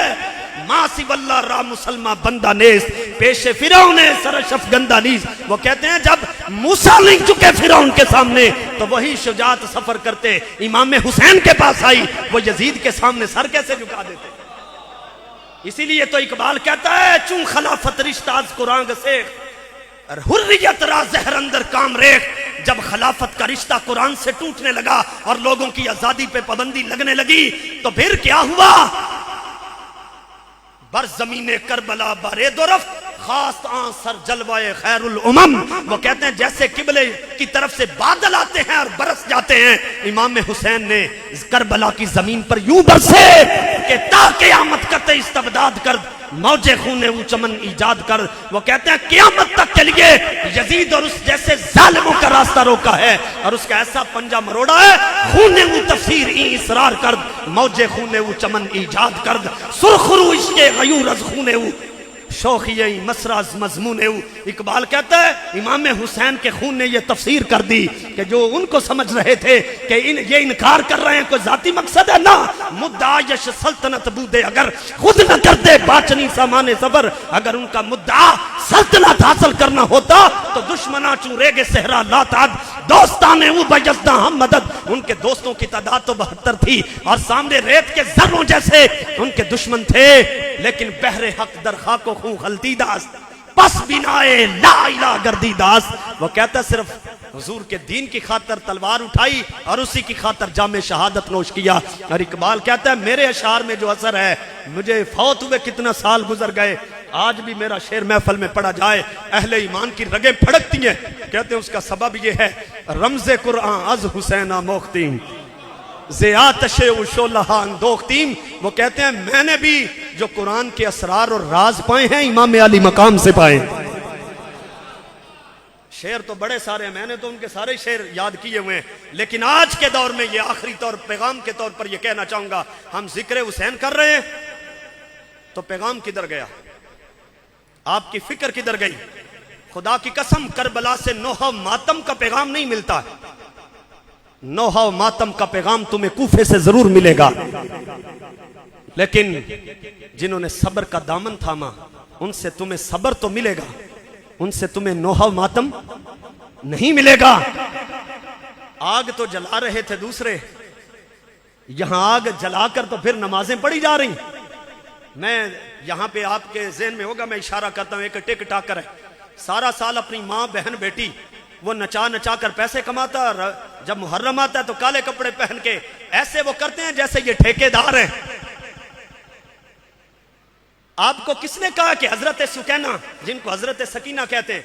ماسی واللہ را مسلمہ بندہ نیست پیش فرعون سرشف گندہ نیست. وہ کہتے ہیں جب موسیٰ نہیں چکے فرعون کے سامنے تو وہی شجاعت سفر کرتے امام حسین کے پاس آئی, وہ یزید کے سامنے سر کیسے جھکا دیتے. اسی لیے تو اقبال کہتا ہے چون خلافت رشتہ از قرآن گسیخ اور حریت را زہر اندر کام ریخ. جب خلافت کا رشتہ قرآن سے ٹوٹنے لگا اور لوگوں کی آزادی پہ پابندی لگنے لگی تو پھر کیا ہوا. بر زمین کربلا بارے درف خاص آن سر جلوائے خیر الامم. وہ کہتے ہیں جیسے قبلے کی طرف سے بادل آتے ہیں اور برس جاتے ہیں, امام حسین نے کربلا کی زمین پر یوں برسے کہ تا قیامت قطع استبداد کر موج خون او چمن ایجاد کر. وہ کہتے ہیں قیامت تک کے لیے یزید اور اس جیسے ظالموں کا راستہ روکا ہے اور اس کا ایسا پنجہ مروڑا ہے, خون او تفسیر ای اصرار کرد موج خون او چمن ایجاد کرد سرخرو عشق غیور از خون او شوخی مسراز مضمون او. اقبال کہتا ہے امام حسین کے خون نے یہ تفسیر کر دی کہ جو ان کو سمجھ رہے تھے کہ یہ انکار کر رہے ہیں کوئی ذاتی مقصد ہے, نہ مدعایش سلطنت بودے اگر خود نہ کرتے باچنی سامان سفر. اگر ان کا مدعا سلطنت حاصل کرنا ہوتا تو دشمنا چوں ریگ صحرا لا تعد دوستانے او بجزدہ ہم مدد. ان کے دوستوں کی تعداد تو 72 تھی اور سامنے ریت کے ذروں جیسے ان کے دشمن تھے, لیکن بحر حق در خاک و خون غلطی داست پس بنائے لا الہ گردی داست. وہ کہتا ہے صرف حضور کے دین کی خاطر تلوار اٹھائی اور اسی کی خاطر جام شہادت نوش کیا. اور اقبال کہتا ہے میرے اشعار میں جو اثر ہے, مجھے فوت ہوئے کتنا سال گزر گئے آج بھی میرا شعر محفل میں پڑھا جائے اہل ایمان کی رگیں پھڑکتی ہیں. کہتے ہیں اس کا سبب یہ ہے رمز قرآن از حسین موختیم زیاتش اشولہ اندوختیم. وہ کہتے ہیں میں نے بھی جو قرآن کے اسرار اور راز پائے ہیں امام علی مقام سے پائے. شعر تو بڑے سارے ہیں, میں نے تو ان کے سارے شعر یاد کیے ہوئے ہیں, لیکن آج کے دور میں یہ آخری طور پیغام کے طور پر یہ کہنا چاہوں گا, ہم ذکر حسین کر رہے ہیں تو پیغام کدھر گیا, آپ کی فکر کدھر گئی؟ خدا کی قسم کربلا سے نوحہ ماتم کا پیغام نہیں ملتا ہے, نوحہ ماتم کا پیغام تمہیں کوفے سے ضرور ملے گا, لیکن جنہوں نے صبر کا دامن تھاما ان سے تمہیں صبر تو ملے گا, ان سے تمہیں نوحہ ماتم نہیں ملے گا. آگ تو جلا رہے تھے دوسرے, یہاں آگ جلا کر تو پھر نمازیں پڑھی جا رہی. میں یہاں پہ آپ کے ذہن میں ہوگا میں اشارہ کرتا ہوں, ایک ٹک ٹاکر ہے, سارا سال اپنی ماں بہن بیٹی وہ نچا نچا کر پیسے کماتا, اور جب محرم آتا ہے تو کالے کپڑے پہن کے ایسے وہ کرتے ہیں جیسے یہ ٹھیکیدار ہیں. آپ کو کس نے کہا کہ حضرت سکینہ جن کو حضرت سکینہ کہتے ہیں,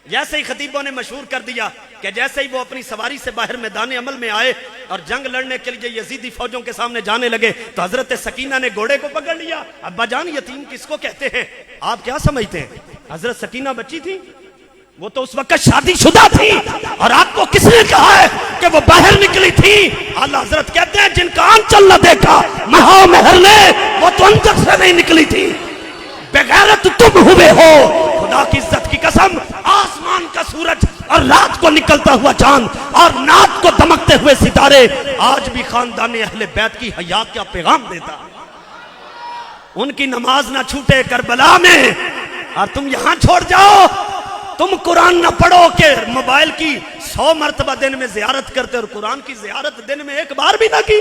جیسے ہی خطیبوں نے مشہور کر دیا کہ جیسے ہی وہ اپنی سواری سے باہر میدان عمل میں آئے اور جنگ لڑنے کے لیے یزیدی فوجوں کے سامنے جانے لگے تو حضرت سکینہ نے گھوڑے کو پکڑ لیا. ابا جان یتیم کس کو کہتے ہیں, آپ کیا سمجھتے ہیں؟ حضرت سکینہ بچی تھی, وہ تو اس وقت شادی شدہ تھی, اور آپ کو کس نے کہا ہے کہ وہ باہر نکلی تھی؟ اعلیٰ حضرت کہتے ہیں جن کا آنچل نہ دیکھا مہا مہر نے وہ تو اندر سے نہیں نکلی تھی. بغیرت تم ہوئے ہو, خدا کی عزت کی قسم, آسمان کا سورج اور رات کو نکلتا ہوا چاند اور نات کو دمکتے ہوئے ستارے آج بھی خاندان اہل بیت کی حیات کا پیغام دیتا. ان کی نماز نہ چھوٹے کربلا میں, اور تم یہاں چھوڑ جاؤ, تم قرآن نہ پڑھو کہ موبائل کی 100 مرتبہ دن میں زیارت کرتے اور قرآن کی زیارت دن میں ایک بار بھی نہ کی.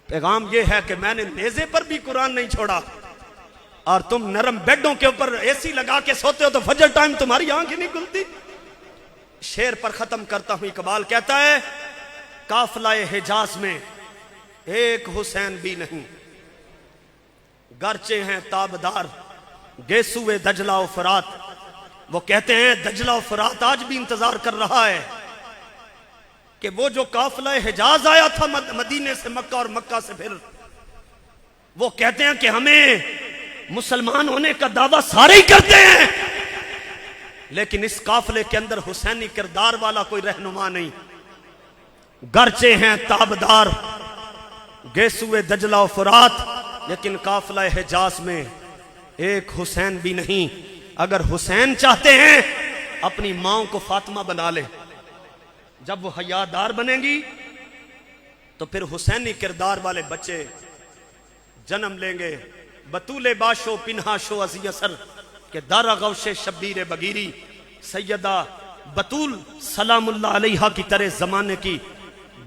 پیغام یہ ہے کہ میں نے نیزے پر بھی قرآن نہیں چھوڑا, اور تم نرم بیڈوں کے اوپر اے سی لگا کے سوتے ہو تو فجر ٹائم تمہاری آنکھ ہی نہیں کھلتی. شعر پر ختم کرتا ہوں, اقبال کہتا ہے قافلہ حجاز میں ایک حسین بھی نہیں, گرچہ ہیں تابدار گیسوئے دجلہ و فرات. وہ کہتے ہیں دجلہ و فرات آج بھی انتظار کر رہا ہے کہ وہ جو قافلہ حجاز آیا تھا مدینے سے مکہ اور مکہ سے پھر, وہ کہتے ہیں کہ ہمیں مسلمان ہونے کا دعویٰ سارے ہی کرتے ہیں, لیکن اس قافلے کے اندر حسینی کردار والا کوئی رہنما نہیں. گرچہ ہیں تابدار گیسوئے دجلہ و فرات, لیکن قافلہ حجاز میں ایک حسین بھی نہیں. اگر حسین چاہتے ہیں اپنی ماں کو فاطمہ بنا لے, جب وہ حیادار بنیں گی تو پھر حسینی کردار والے بچے جنم لیں گے. بطول باشو پنہا شو ازی اثر کہ دارا غوش شبیر بگیری, سیدہ بطول سلام اللہ علیہا کی طرح زمانے کی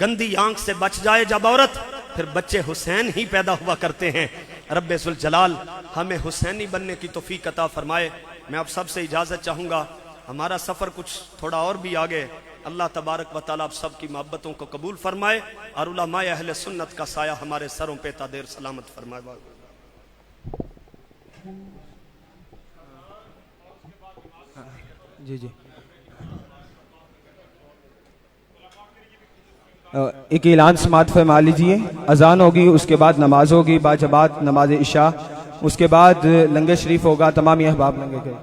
گندی آنکھ سے بچ جائے جب عورت, پھر بچے حسین ہی پیدا ہوا کرتے ہیں. رب ذوالجلال ہمیں حسینی بننے کی توفیق عطا فرمائے. میں آپ سب سے اجازت چاہوں گا, ہمارا سفر کچھ تھوڑا اور بھی آگے. اللہ تبارک و تعالیٰ آپ سب کی محبتوں کو قبول فرمائے, اور علماء اہل سنت کا سایہ ہمارے سروں پہ تا دیر سلامت فرمائے. جی جی ایک اعلان سماعت فرما لیجئے. اذان ہوگی, اس کے بعد نماز ہوگی باجماعت نماز عشاء, اس کے بعد لنگر شریف ہوگا, تمام احباب لنگر کے